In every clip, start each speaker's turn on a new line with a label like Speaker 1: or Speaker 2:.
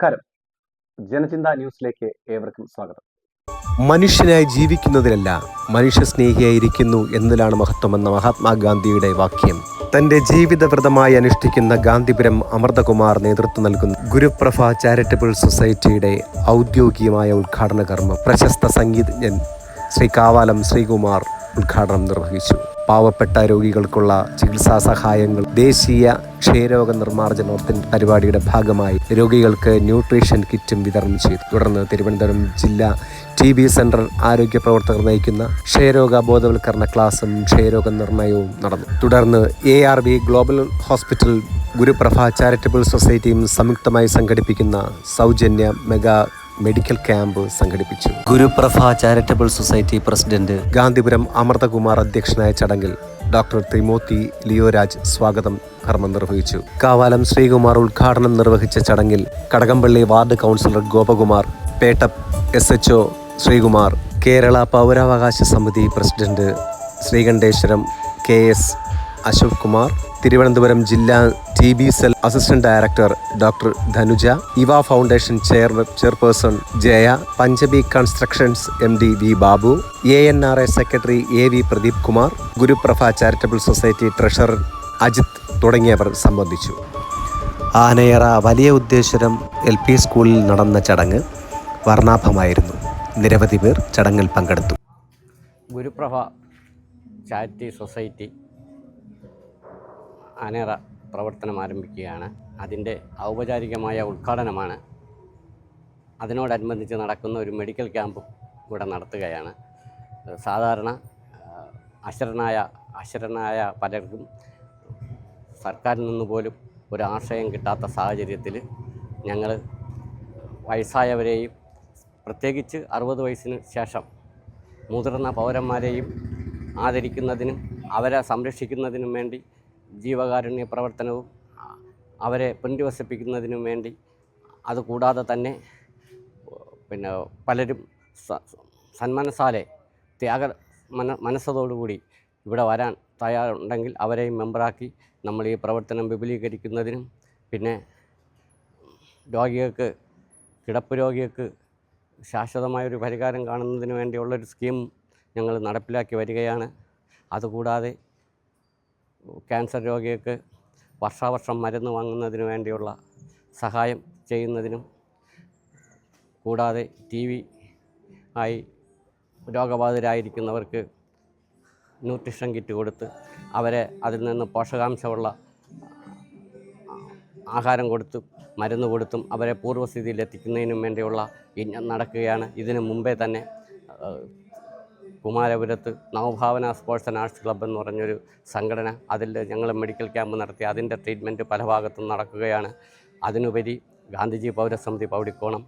Speaker 1: നമസ്കാരം. ജനചിന്ത ന്യൂസിലേക്ക് ഏവർക്കും സ്വാഗതം.
Speaker 2: മനുഷ്യനായി ജീവിക്കുന്നതിലല്ല മനുഷ്യസ്നേഹിയായിരിക്കുന്നു എന്നതിലാണ് മഹത്വമെന്ന മഹാത്മാഗാന്ധിയുടെ വാക്യം തന്റെ ജീവിതവ്രതമായി അനുഷ്ഠിക്കുന്ന ഗാന്ധിപുരം അമൃതകുമാർ നേതൃത്വം നൽകുന്ന ഗുരുപ്രഭ ചാരിറ്റബിൾ സൊസൈറ്റിയുടെ ഔദ്യോഗികമായ ഉദ്ഘാടന കർമ്മം പ്രശസ്ത സംഗീതജ്ഞൻ ശ്രീ കാവാലം ശ്രീകുമാർ ഉദ്ഘാടനം നിർവഹിച്ചു. പാവപ്പെട്ട രോഗികൾക്കുള്ള ചികിത്സാ സഹായങ്ങൾ ദേശീയ ക്ഷയരോഗ നിർമ്മാർജ്ജനോത്സവ പരിപാടിയുടെ ഭാഗമായി രോഗികൾക്ക് ന്യൂട്രീഷൻ കിറ്റും വിതരണം ചെയ്തു. തുടർന്ന് തിരുവനന്തപുരം ജില്ലാ TB സെന്റർ ആരോഗ്യ പ്രവർത്തകർ നയിക്കുന്ന ക്ഷയരോഗ ബോധവൽക്കരണ ക്ലാസും ക്ഷയരോഗ നിർണയവും നടന്നു. തുടർന്ന് ARV global hospital Guruprabha charitable സൊസൈറ്റിയും സംയുക്തമായി സംഘടിപ്പിക്കുന്ന സൗജന്യ മെഗാ മെഡിക്കൽ ക്യാമ്പ് സംഘടിപ്പിച്ചു. Guruprabha charitable society president Gandhipuram Amruthakumar അധ്യക്ഷനായ ചടങ്ങിൽ ഡോക്ടർ തിമോത്തി ലിയോരാജ് സ്വാഗതം കർമ്മം നിർവഹിച്ചു. കാവാലം ശ്രീകുമാർ ഉദ്ഘാടനം നിർവഹിച്ച ചടങ്ങിൽ Kadakampally ward councillor Gopakumar, Petta SHO Sreekumar, Kerala പൗരാവകാശ സമിതി പ്രസിഡന്റ് ശ്രീകണ്ഠേശ്വരം KS അശോക് കുമാർ, തിരുവനന്തപുരം ജില്ലാ TB cell assistant director doctor Dhanuja, ഇവ foundation chairperson Jaya, Panchabi constructions MD V Babu, ANRA secretary AV Pradeep Kumar, Guruprabha charitable society treasurer Ajith തുടങ്ങിയവർ സംബന്ധിച്ചു. ആനയറ വലിയ ഉദ്ദേശരം LP സ്കൂളിൽ നടന്ന ചടങ്ങ് വർണ്ണാഭമായിരുന്നു. നിരവധി പേർ ചടങ്ങിൽ പങ്കെടുത്തു.
Speaker 3: ഗുരുപ്രഭ ചാരിറ്റി സൊസൈറ്റി ആനേറ പ്രവർത്തനം ആരംഭിക്കുകയാണ്. അതിൻ്റെ ഔപചാരികമായ ഉദ്ഘാടനമാണ്. അതിനോടനുബന്ധിച്ച് നടക്കുന്ന ഒരു മെഡിക്കൽ ക്യാമ്പും ഇവിടെ നടത്തുകയാണ്. സാധാരണ അശരണായ പലർക്കും സർക്കാരിൽ നിന്ന് പോലും ഒരു ആശ്രയം കിട്ടാത്ത സാഹചര്യത്തിൽ ഞങ്ങൾ വയസ്സായവരെയും പ്രത്യേകിച്ച് 60 വയസ്സിന് ശേഷം മുതിർന്ന പൗരന്മാരെയും ആദരിക്കുന്നതിനും അവരെ സംരക്ഷിക്കുന്നതിനും വേണ്ടി ജീവകാരുണ്യ പ്രവർത്തനവും അവരെ പുനരധിവസിപ്പിക്കുന്നതിനും വേണ്ടി, അതുകൂടാതെ തന്നെ പലരും സന്മനസ്സാലെ മനസ്സതോടുകൂടി ഇവിടെ വരാൻ തയ്യാറുണ്ടെങ്കിൽ അവരെയും മെമ്പറാക്കി നമ്മൾ ഈ പ്രവർത്തനം വിപുലീകരിക്കുന്നതിനും, പിന്നെ രോഗികൾക്ക് കിടപ്പ് രോഗികൾക്ക് ശാശ്വതമായൊരു പരിഹാരം കാണുന്നതിന് വേണ്ടിയുള്ളൊരു സ്കീം ഞങ്ങൾ നടപ്പിലാക്കി വരികയാണ്. അതുകൂടാതെ ക്യാൻസർ രോഗികൾക്ക് വർഷാവർഷം മരുന്ന് വാങ്ങുന്നതിന് വേണ്ടിയുള്ള സഹായം ചെയ്യുന്നതിനും, കൂടാതെ TB ആയി രോഗബാധിതരായിരിക്കുന്നവർക്ക് ന്യൂട്രീഷൻ കിറ്റ് കൊടുത്ത് അവരെ അതിൽ നിന്ന് പോഷകാംശമുള്ള ആഹാരം കൊടുത്തും മരുന്ന് കൊടുത്തും അവരെ പൂർവ്വസ്ഥിതിയിൽ എത്തിക്കുന്നതിനും വേണ്ടിയുള്ള യജ്ഞം നടക്കുകയാണ്. ഇതിനു മുമ്പേ തന്നെ കുമാരപുരത്ത് Navabhavana sports and arts club എന്ന് പറഞ്ഞൊരു സംഘടന, അതിൽ ഞങ്ങൾ മെഡിക്കൽ ക്യാമ്പ് നടത്തി അതിൻ്റെ ട്രീറ്റ്മെൻറ്റ് പല ഭാഗത്തും നടക്കുകയാണ്. അതിനുപരി ഗാന്ധിജി പൗരസമിതി പൗടിക്കോണം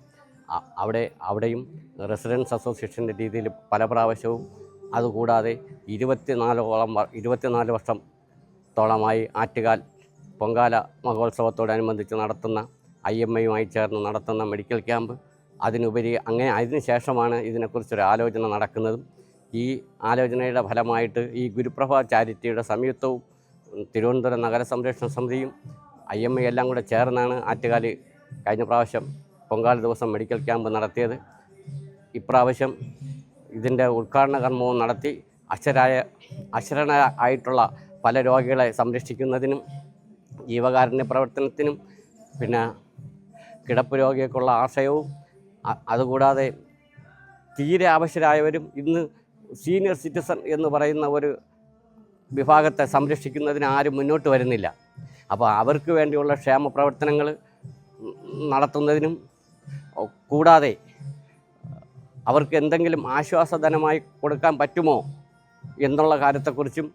Speaker 3: അവിടെയും റെസിഡൻസ് അസോസിയേഷൻ്റെ രീതിയിൽ പല പ്രാവശ്യവും, അതുകൂടാതെ 24 വർഷത്തോളമായി ആറ്റുകാൽ പൊങ്കാല മഹോത്സവത്തോടനുബന്ധിച്ച് നടത്തുന്ന IMAയുമായി ചേർന്ന് നടത്തുന്ന മെഡിക്കൽ ക്യാമ്പ്, അതിനുപരി അതിന് ശേഷമാണ് ഇതിനെക്കുറിച്ചൊരു ആലോചന നടക്കുന്നതും. ഈ ആലോചനയുടെ ഫലമായിട്ട് ഈ ഗുരുപ്രഭ ചാരിറ്റിയുടെ സംയുക്തവും തിരുവനന്തപുരം നഗര സംരക്ഷണ സമിതിയും IMA എല്ലാം കൂടെ ചേർന്നാണ് ആറ്റുകാൽ കഴിഞ്ഞ പ്രാവശ്യം പൊങ്കാല ദിവസം മെഡിക്കൽ ക്യാമ്പ് നടത്തിയത്. ഇപ്രാവശ്യം ഇതിൻ്റെ ഉദ്ഘാടന കർമ്മവും നടത്തി അശരണരായിട്ടുള്ള പല രോഗികളെ സംരക്ഷിക്കുന്നതിനും ജീവകാരുണ്യ പ്രവർത്തനത്തിനും, പിന്നെ കിടപ്പ് രോഗികൾക്കുള്ള ആശയവും, അതുകൂടാതെ തീരെ അവശരായവരും ഇന്ന് സീനിയർ സിറ്റിസൺ എന്ന് പറയുന്ന ഒരു വിഭാഗത്തെ സംരക്ഷിക്കുന്നതിന് ആരും മുന്നോട്ട് വരുന്നില്ല. അപ്പോൾ അവർക്ക് വേണ്ടിയുള്ള ക്ഷേമ പ്രവർത്തനങ്ങൾ നടത്തുന്നതിനും, കൂടാതെ അവർക്ക് എന്തെങ്കിലും ആശ്വാസധനമായി കൊടുക്കാൻ പറ്റുമോ എന്നുള്ള കാര്യത്തെക്കുറിച്ചും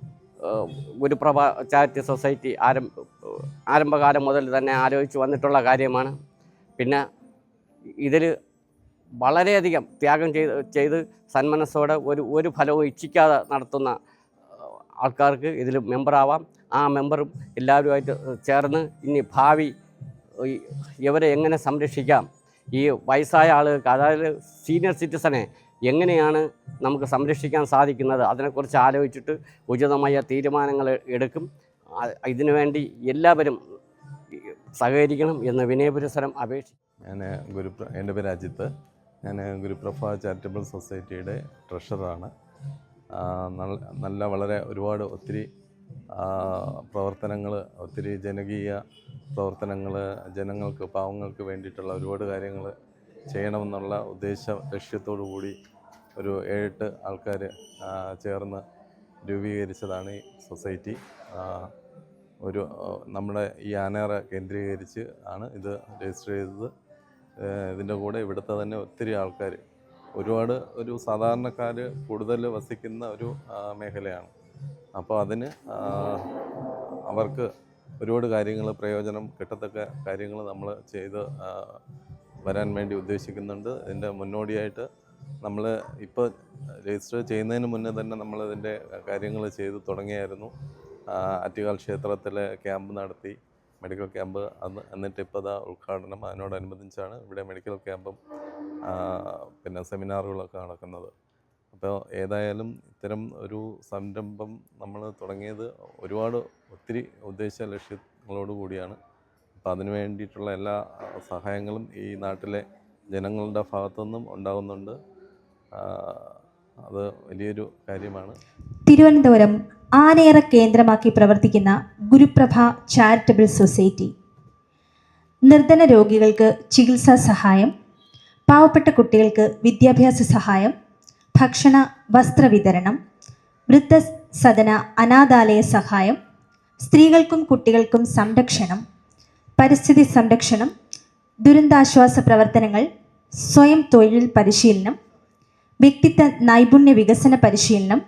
Speaker 3: ഗുരുപ്രഭ ചാരിറ്റി സൊസൈറ്റി ആരംഭകാലം മുതൽ തന്നെ ആലോചിച്ച് വന്നിട്ടുള്ള കാര്യമാണ്. പിന്നെ ഇതിൽ വളരെയധികം ത്യാഗം ചെയ്ത് സന്മനസ്സോടെ ഒരു ഫലവും ഇച്ഛിക്കാതെ നടത്തുന്ന ആൾക്കാർക്ക് ഇതിൽ മെമ്പറാവാം. ആ മെമ്പറും എല്ലാവരുമായിട്ട് ചേർന്ന് ഇനി ഭാവി ഇവരെ എങ്ങനെ സംരക്ഷിക്കാം, ഈ വയസ്സായ ആളുകൾക്ക്, അതായത് സീനിയർ സിറ്റിസനെ എങ്ങനെയാണ് നമുക്ക് സംരക്ഷിക്കാൻ സാധിക്കുന്നത്, അതിനെക്കുറിച്ച് ആലോചിച്ചിട്ട് ഉചിതമായ തീരുമാനങ്ങൾ എടുക്കും. ഇതിനുവേണ്ടി എല്ലാവരും സഹകരിക്കണം എന്ന് വിനയപുരസരം അപേക്ഷിക്കും.
Speaker 4: ഞാൻ എൻ്റെ പേര് അജിത്ത്. ഞാൻ ഗുരുപ്രഭ ചാരിറ്റബിൾ സൊസൈറ്റിയുടെ ട്രഷററാണ്. നല്ല വളരെ ഒത്തിരി പ്രവർത്തനങ്ങൾ, ഒത്തിരി ജനകീയ പ്രവർത്തനങ്ങൾ, ജനങ്ങൾക്ക്, പാവങ്ങൾക്ക് വേണ്ടിയിട്ടുള്ള ഒരുപാട് കാര്യങ്ങൾ ചെയ്യണമെന്നുള്ള ലക്ഷ്യത്തോടു കൂടി ഒരു 7-8 ആൾക്കാർ ചേർന്ന് രൂപീകരിച്ചതാണ് ഈ സൊസൈറ്റി. നമ്മുടെ ഈ ആനേറ കേന്ദ്രീകരിച്ച് ആണ് ഇത് രജിസ്റ്റർ ചെയ്തത്. ഇതിൻ്റെ കൂടെ ഇവിടുത്തെ തന്നെ ഒത്തിരി ആൾക്കാർ, ഒരു സാധാരണക്കാർ കൂടുതൽ വസിക്കുന്ന ഒരു മേഖലയാണ്. അപ്പോൾ അതിന് അവർക്ക് ഒരുപാട് കാര്യങ്ങൾ, പ്രയോജനം കിട്ടത്തക്ക കാര്യങ്ങൾ നമ്മൾ ചെയ്ത് വരാൻ വേണ്ടി ഉദ്ദേശിക്കുന്നുണ്ട്. ഇതിൻ്റെ മുന്നോടിയായിട്ട് നമ്മൾ ഇപ്പോൾ രജിസ്റ്റർ ചെയ്യുന്നതിന് മുന്നേ തന്നെ നമ്മളിതിൻ്റെ കാര്യങ്ങൾ ചെയ്ത് തുടങ്ങിയായിരുന്നു. ആറ്റുകാൽ ക്ഷേത്രത്തിലെ ക്യാമ്പ് നടത്തി, മെഡിക്കൽ ക്യാമ്പ്. എന്നിട്ട് ഇപ്പോൾ ഉദ്ഘാടനം, അതിനോടനുബന്ധിച്ചാണ് ഇവിടെ മെഡിക്കൽ ക്യാമ്പും പിന്നെ സെമിനാറുകളൊക്കെ നടക്കുന്നത്. അപ്പോൾ ഏതായാലും ഇത്തരം ഒരു സംരംഭം നമ്മൾ തുടങ്ങിയത് ഒത്തിരി ഉദ്ദേശ ലക്ഷ്യങ്ങളോട് കൂടിയാണ്. അപ്പോൾ അതിനു വേണ്ടിയിട്ടുള്ള എല്ലാ സഹായങ്ങളും ഈ നാട്ടിലെ ജനങ്ങളുടെ ഭാഗത്തുനിന്നും ഉണ്ടാകുന്നുണ്ട്. അത് വലിയൊരു കാര്യമാണ്.
Speaker 5: തിരുവനന്തപുരം ആനേറ കേന്ദ്രമാക്കി പ്രവർത്തിക്കുന്ന ഗുരുപ്രഭ ചാരിറ്റബിൾ സൊസൈറ്റി നിർധന രോഗികൾക്ക് ചികിത്സാ സഹായം, പാവപ്പെട്ട കുട്ടികൾക്ക് വിദ്യാഭ്യാസ സഹായം, ഭക്ഷണ വസ്ത്ര വിതരണം, വൃദ്ധസദന അനാഥാലയ സഹായം, സ്ത്രീകൾക്കും കുട്ടികൾക്കും സംരക്ഷണം, പരിസ്ഥിതി സംരക്ഷണം, ദുരന്താശ്വാസ പ്രവർത്തനങ്ങൾ, സ്വയം തൊഴിൽ പരിശീലനം, വ്യക്തിത്വ നൈപുണ്യ വികസന പരിശീലനം,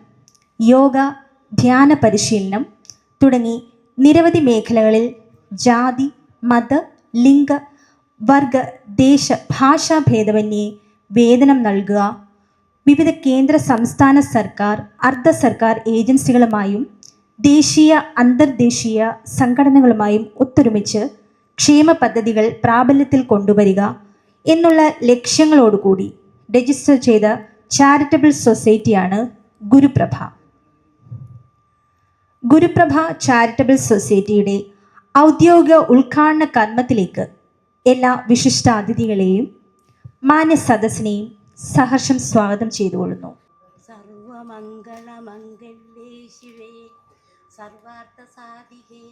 Speaker 5: യോഗ ധ്യാന പരിശീലനം തുടങ്ങി നിരവധി മേഖലകളിൽ ജാതി, മത, ലിംഗ, വർഗ, ദേശ, ഭാഷാ ഭേദമന്യേ വേതനം നൽകുക, വിവിധ കേന്ദ്ര സംസ്ഥാന സർക്കാർ, അർദ്ധ സർക്കാർ ഏജൻസികളുമായും ദേശീയ അന്തർദേശീയ സംഘടനകളുമായും ഒത്തൊരുമിച്ച് ക്ഷേമ പദ്ധതികൾ പ്രാബല്യത്തിൽ കൊണ്ടുവരിക എന്നുള്ള ലക്ഷ്യങ്ങളോടുകൂടി രജിസ്റ്റർ ചെയ്ത ചാരിറ്റബിൾ സൊസൈറ്റിയാണ് ഗുരുപ്രഭ. ഗുരുപ്രഭ ചാരിറ്റബിൾ സൊസൈറ്റിയുടെ ഔദ്യോഗിക ഉദ്ഘാടന കർമ്മത്തിലേക്ക് എല്ലാ വിശിഷ്ടാതിഥികളെയും മാന്യ സദസ്സിനെയും സഹർഷം സ്വാഗതം ചെയ്തുകൊള്ളുന്നു.
Speaker 6: സർവമംഗളമംഗല്യേ ശിവേ സർവാർത്ഥസാധികേ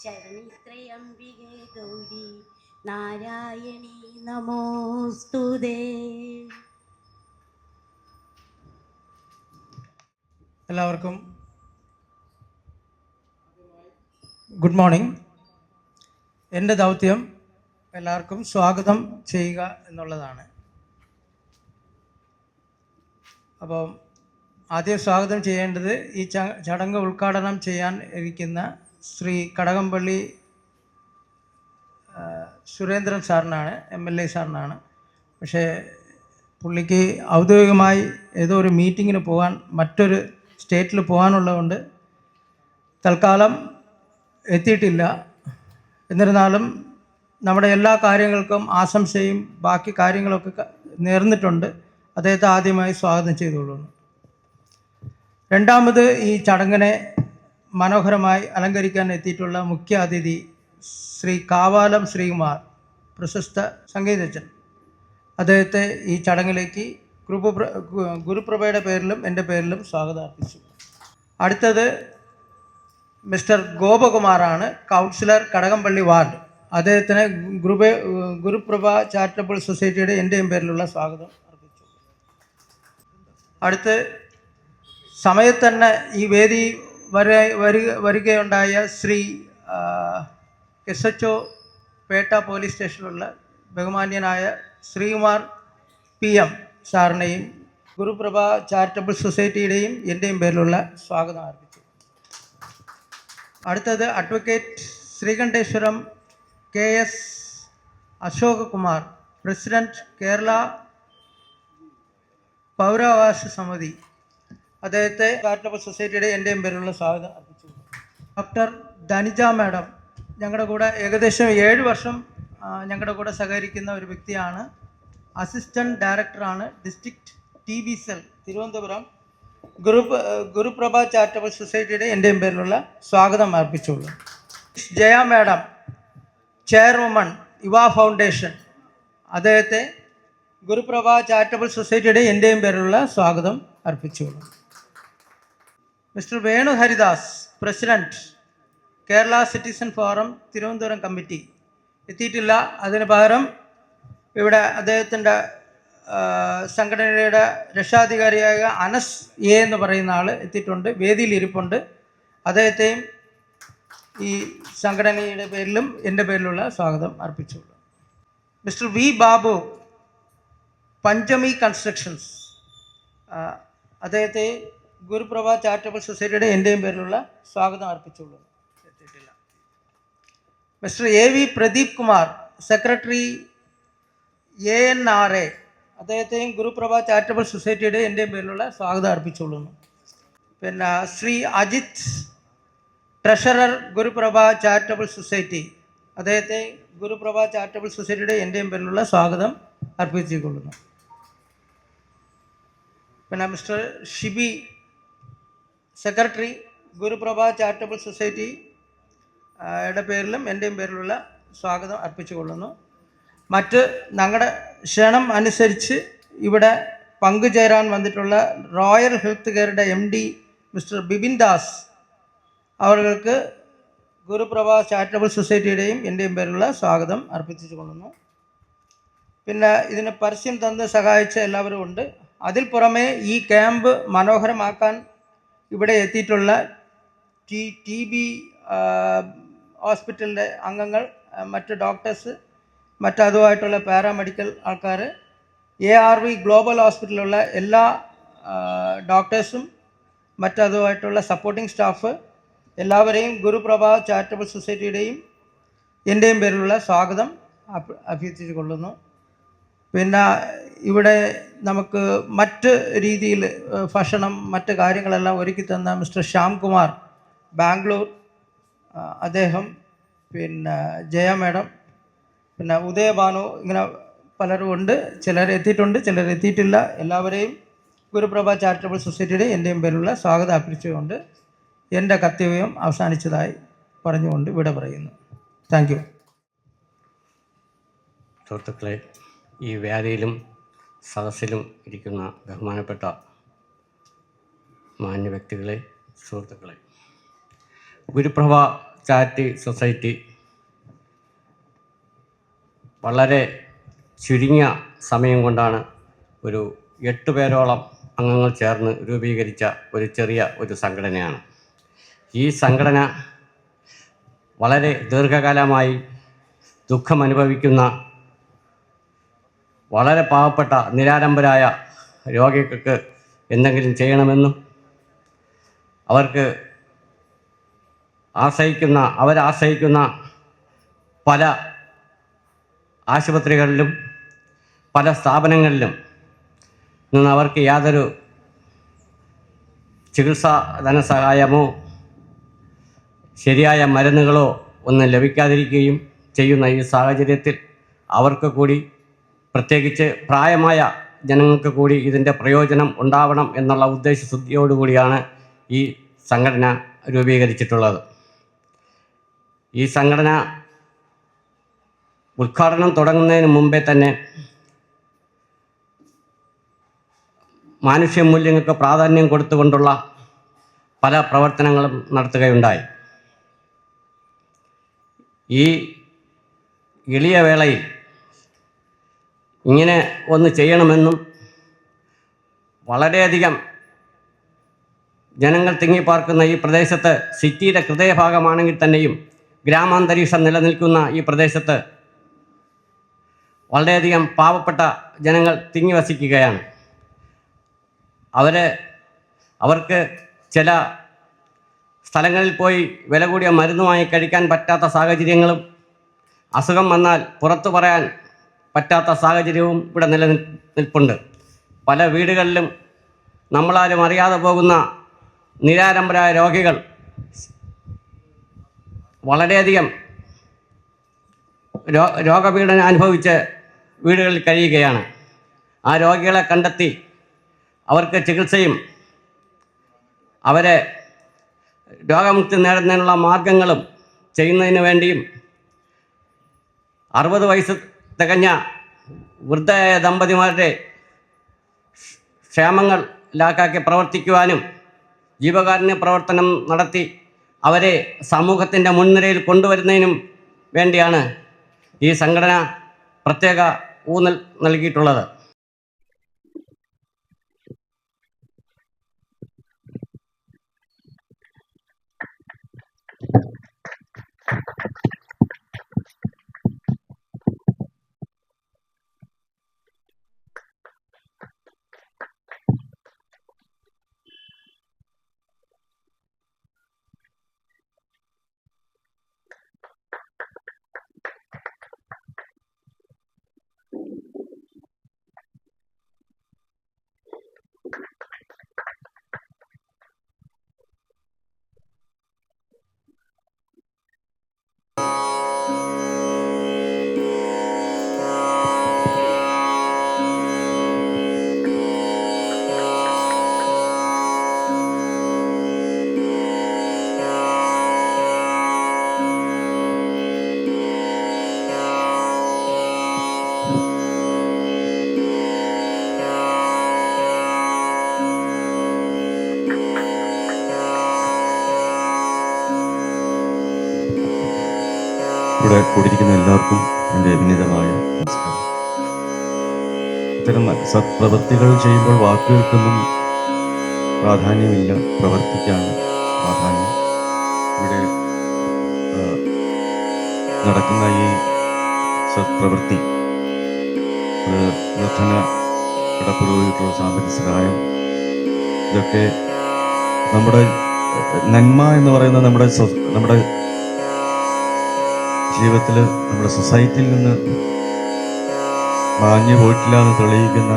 Speaker 6: ശരണിത്രയംബികേ ഗൗരി നാരായണീ നമോസ്തുതേ.
Speaker 7: എല്ലാവർക്കും ഗുഡ് മോർണിംഗ്. എൻ്റെ ദൗത്യം എല്ലാവർക്കും സ്വാഗതം ചെയ്യുക എന്നുള്ളതാണ്. അപ്പോൾ ആദ്യം സ്വാഗതം ചെയ്യേണ്ടത് ഈ ചടങ്ങ് ഉദ്ഘാടനം ചെയ്യാൻ ഇരിക്കുന്ന ശ്രീ കടകംപള്ളി സുരേന്ദ്രൻ സാറിനാണ്, MLA സാറിനാണ്. പക്ഷേ പുള്ളിക്ക് ഔദ്യോഗികമായി ഏതോ ഒരു മീറ്റിങ്ങിന് പോകാൻ, മറ്റൊരു സ്റ്റേറ്റിൽ പോകാനുള്ളതുകൊണ്ട് തൽക്കാലം എത്തിയിട്ടില്ല. എന്നിരുന്നാലും നമ്മുടെ എല്ലാ കാര്യങ്ങൾക്കും ആശംസയും ബാക്കി കാര്യങ്ങളൊക്കെ നേർന്നിട്ടുണ്ട്. അദ്ദേഹത്തെ ആദ്യമായി സ്വാഗതം ചെയ്തുകൊള്ളുന്നു. രണ്ടാമത് ഈ ചടങ്ങിനെ മനോഹരമായി അലങ്കരിക്കാൻ എത്തിയിട്ടുള്ള മുഖ്യ അതിഥി ശ്രീ കാവാലം ശ്രീകുമാർ, പ്രശസ്ത സംഗീതജ്ഞൻ. അദ്ദേഹത്തെ ഈ ചടങ്ങിലേക്ക് ഗുരുപ്രഭയുടെ പേരിലും എൻ്റെ പേരിലും സ്വാഗതം അർപ്പിച്ചു. അടുത്തത് മിസ്റ്റർ ഗോപകുമാറാണ്, കൗൺസിലർ കടകംപള്ളി വാർഡ്. അദ്ദേഹത്തിന് ഗുരുപ്രഭ ചാരിറ്റബിൾ സൊസൈറ്റിയുടെ എൻ്റെയും പേരിലുള്ള സ്വാഗതം അർപ്പിച്ചു. അടുത്ത് സമയത്ത് തന്നെ ഈ വേദി വരികയുണ്ടായ ശ്രീ SHO പേട്ട പോലീസ് സ്റ്റേഷനിലുള്ള ബഹുമാന്യനായ ശ്രീകുമാർ PM സാറിനെയും ഗുരുപ്രഭ ചാരിറ്റബിൾ സൊസൈറ്റിയുടെയും എൻ്റെയും പേരിലുള്ള സ്വാഗതം അർപ്പിച്ചു. അടുത്തത് advocate Sreekandeswaram KS Ashokakumar, president Kerala പൗരാവകാശ സമിതി. അദ്ദേഹത്തെ ചാരിറ്റബിൾ സൊസൈറ്റിയുടെ എൻ്റെയും പേരിലുള്ള സ്വാഗതം അർപ്പിച്ചു. ഡോക്ടർ ധനിജ മാഡം ഞങ്ങളുടെ കൂടെ ഏകദേശം 7 വർഷം ഞങ്ങളുടെ കൂടെ സഹകരിക്കുന്ന ഒരു വ്യക്തിയാണ്. അസിസ്റ്റന്റ് ഡയറക്ടറാണ്, district TB cell Thiruvananthapuram. Guruprabha charitable സൊസൈറ്റിയുടെ എൻ്റെയും പേരിലുള്ള സ്വാഗതം അർപ്പിച്ചുള്ളൂ. Jaya madam, chairwoman Yuva foundation. അദ്ദേഹത്തെ ഗുരുപ്രഭ ചാരിറ്റബിൾ സൊസൈറ്റിയുടെ എൻ്റെയും പേരിലുള്ള സ്വാഗതം അർപ്പിച്ചുകൊള്ളുന്നു. Mister Venu Haridas, president, Kerala citizen forum Thiruvananthapuram committee എത്തിയിട്ടില്ല. അതിന് പകരം ഇവിടെ അദ്ദേഹത്തിൻ്റെ സംഘടനയുടെ രക്ഷാധികാരിയായ അനസ് എ എന്ന് പറയുന്ന ആൾ എത്തിയിട്ടുണ്ട്, വേദിയിൽ ഇരിപ്പുണ്ട്. അദ്ദേഹത്തെയും ഈ സംഘടനയുടെ പേരിലും എൻ്റെ പേരിലുള്ള സ്വാഗതം അർപ്പിച്ചുകൊള്ളു. Mister V Babu, Panchami constructions, അദ്ദേഹത്തെ ഗുരുപ്രഭ ചാരിറ്റബിൾ സൊസൈറ്റിയുടെ എൻ്റെയും പേരിലുള്ള സ്വാഗതം അർപ്പിച്ചുകൊള്ളുന്നു. എത്തിയിട്ടില്ല. Mister A V Pradeep Kumar, secretary ANRA, അദ്ദേഹത്തെയും ഗുരുപ്രഭ ചാരിറ്റബിൾ സൊസൈറ്റിയുടെ എൻ്റെയും പേരിലുള്ള സ്വാഗതം അർപ്പിച്ചുകൊള്ളുന്നു. പിന്നെ Shri Ajith, treasurer, Guruprabha charitable society, അദ്ദേഹത്തെ ഗുരുപ്രഭ ചാരിറ്റബിൾ സൊസൈറ്റിയുടെ എൻ്റെയും പേരിലുള്ള സ്വാഗതം അർപ്പിച്ചുകൊള്ളുന്നു. പിന്നെ mister Shibi, secretary, Guruprabha charitable society യുടെ പേരിലും എൻ്റെയും പേരിലുള്ള സ്വാഗതം അർപ്പിച്ചുകൊള്ളുന്നു. മറ്റ് ഞങ്ങളുടെ ക്ഷണം അനുസരിച്ച് ഇവിടെ പങ്കുചേരാൻ വന്നിട്ടുള്ള റോയൽ ഹെൽത്ത് കെയറുടെ MD മിസ്റ്റർ ബിപിൻ ദാസ് അവർക്ക് ഗുരുപ്രഭ ചാരിറ്റബിൾ സൊസൈറ്റിയുടെയും എൻ്റെയും പേരിലുള്ള സ്വാഗതം അർപ്പിച്ചുകൊള്ളുന്നു. പിന്നെ ഇതിന് പരസ്യം തന്ന് സഹായിച്ച എല്ലാവരും ഉണ്ട്. അതിൽ പുറമെ ഈ ക്യാമ്പ് മനോഹരമാക്കാൻ ഇവിടെ എത്തിയിട്ടുള്ള TB ഹോസ്പിറ്റലിൻ്റെ അംഗങ്ങൾ, മറ്റ് ഡോക്ടേഴ്സ്, മറ്റതുമായിട്ടുള്ള പാരാമെഡിക്കൽ ആൾക്കാർ, ARV ഗ്ലോബൽ ഹോസ്പിറ്റലിലുള്ള എല്ലാ ഡോക്ടേഴ്സും മറ്റതുമായിട്ടുള്ള സപ്പോർട്ടിംഗ് സ്റ്റാഫ് എല്ലാവരെയും ഗുരുപ്രഭ ചാരിറ്റബിൾ സൊസൈറ്റിയുടെയും എൻ്റെയും പേരിലുള്ള സ്വാഗതം അഭ്യർത്ഥിച്ചുകൊള്ളുന്നു. പിന്നെ ഇവിടെ നമുക്ക് മറ്റ് രീതിയിൽ ഭക്ഷണം, മറ്റ് കാര്യങ്ങളെല്ലാം ഒരുക്കി തന്ന മിസ്റ്റർ ശ്യാംകുമാർ, ബാംഗ്ലൂർ, അദ്ദേഹം, പിന്നെ ജയ മാഡം, പിന്നെ ഉദയഭാനു, ഇങ്ങനെ പലരും ഉണ്ട്. ചിലർ എത്തിയിട്ടുണ്ട്, ചിലർ എത്തിയിട്ടില്ല. എല്ലാവരെയും ഗുരുപ്രഭ ചാരിറ്റബിൾ സൊസൈറ്റിയുടെ എൻ്റെയും പേരിലുള്ള സ്വാഗതം അർപ്പിച്ചുകൊണ്ട് എൻ്റെ കർത്തവ്യം അവസാനിച്ചതായി പറഞ്ഞുകൊണ്ട് ഇവിടെ പറയുന്നു. Thank you.
Speaker 3: സുഹൃത്തുക്കളെ, ഈ വേദിയിലും സദസ്സിലും ഇരിക്കുന്ന ബഹുമാനപ്പെട്ട മാന്യ വ്യക്തികളെ, സുഹൃത്തുക്കളെ, ഗുരുപ്രഭ ചാരിറ്റി സൊസൈറ്റി വളരെ ചുരുങ്ങിയ സമയം കൊണ്ടാണ് ഒരു 8 പേരോളം അംഗങ്ങൾ ചേർന്ന് രൂപീകരിച്ച ഒരു സംഘടനയാണ്. ഈ സംഘടന വളരെ ദീർഘകാലമായി ദുഃഖമനുഭവിക്കുന്ന വളരെ പാവപ്പെട്ട നിരാലംബരായ രോഗികൾക്ക് എന്തെങ്കിലും ചെയ്യണമെന്നും അവരാശ്രയിക്കുന്ന പല ആശുപത്രികളിലും പല സ്ഥാപനങ്ങളിലും നിന്ന് അവർക്ക് യാതൊരു ചികിത്സാ ധനസഹായമോ ശരിയായ മരുന്നുകളോ ഒന്നും ലഭിക്കാതിരിക്കുകയും ചെയ്യുന്ന ഈ സാഹചര്യത്തിൽ അവർക്ക് കൂടി, പ്രത്യേകിച്ച് പ്രായമായ ജനങ്ങൾക്ക് കൂടി ഇതിൻ്റെ പ്രയോജനം ഉണ്ടാവണം എന്നുള്ള ഉദ്ദേശശുദ്ധിയോടുകൂടിയാണ് ഈ സംഘടന രൂപീകരിച്ചിട്ടുള്ളത്. ഈ സംഘടന ഉദ്ഘാടനം തുടങ്ങുന്നതിന് മുമ്പേ തന്നെ മാനുഷ്യ മൂല്യങ്ങൾക്ക് പ്രാധാന്യം കൊടുത്തുകൊണ്ടുള്ള പല പ്രവർത്തനങ്ങളും നടത്തുകയുണ്ടായി. ഈ എളിയ വേളയിൽ ഇങ്ങനെ ഒന്ന് ചെയ്യണമെന്നും വളരെയധികം ജനങ്ങൾ തിങ്ങിപ്പാർക്കുന്ന ഈ പ്രദേശത്ത്, സിറ്റിയുടെ ഹൃദയഭാഗമാണെങ്കിൽ തന്നെയും ഗ്രാമാന്തരീക്ഷം നിലനിൽക്കുന്ന ഈ പ്രദേശത്ത് വളരെയധികം പാവപ്പെട്ട ജനങ്ങൾ തിങ്ങി വസിക്കുകയാണ്. അവർക്ക് ചില സ്ഥലങ്ങളിൽ പോയി വില കൂടിയ മരുന്നുമായി കഴിക്കാൻ പറ്റാത്ത സാഹചര്യങ്ങളും, അസുഖം വന്നാൽ പുറത്തു പറയാൻ പറ്റാത്ത സാഹചര്യവും ഇവിടെ നിലനിൽപ്പുണ്ട്. പല വീടുകളിലും നമ്മളാരും അറിയാതെ പോകുന്ന നിരാലംബരായ രോഗികൾ വളരെയധികം രോഗപീഡനം അനുഭവിച്ച് വീടുകളിൽ കഴിയുകയാണ്. ആ രോഗികളെ കണ്ടെത്തി അവർക്ക് ചികിത്സയും അവരെ രോഗമുക്തി നേടുന്നതിനുള്ള മാർഗങ്ങളും ചെയ്യുന്നതിന് വേണ്ടിയും 60 വയസ്സ് തികഞ്ഞ വൃദ്ധ ദമ്പതിമാരുടെ ക്ഷേമങ്ങൾ ലാക്കാക്കി പ്രവർത്തിക്കുവാനും ജീവകാരുണ്യ പ്രവർത്തനം നടത്തി അവരെ സമൂഹത്തിൻ്റെ മുൻനിരയിൽ കൊണ്ടുവരുന്നതിനും വേണ്ടിയാണ് ഈ സംഘടന പ്രത്യേക ഊന്നൽ നൽകിയിട്ടുള്ളത്.
Speaker 8: ഇവിടെ കൂടിയിരിക്കുന്ന എല്ലാവർക്കും എൻ്റെ വിനീതമായ നമസ്കാരം. ഇത്തരം സത്പ്രവൃത്തികൾ ചെയ്യുമ്പോൾ വാക്കുകൾക്കൊന്നും പ്രാധാന്യമില്ല, പ്രവർത്തിക്കാണ് പ്രാധാന്യം. ഇവിടെ നടക്കുന്ന ഈ സത്പ്രവൃത്തി, നിർധന കടപ്പുറവുമായിട്ടുള്ള സാമ്പത്തിക സഹായം, ഇതൊക്കെ നമ്മുടെ നന്മ എന്ന് പറയുന്നത് നമ്മുടെ ജീവിതത്തിൽ നമ്മുടെ സൊസൈറ്റിയിൽ നിന്ന് മാഞ്ഞു പോയിട്ടില്ല എന്ന് തെളിയിക്കുന്ന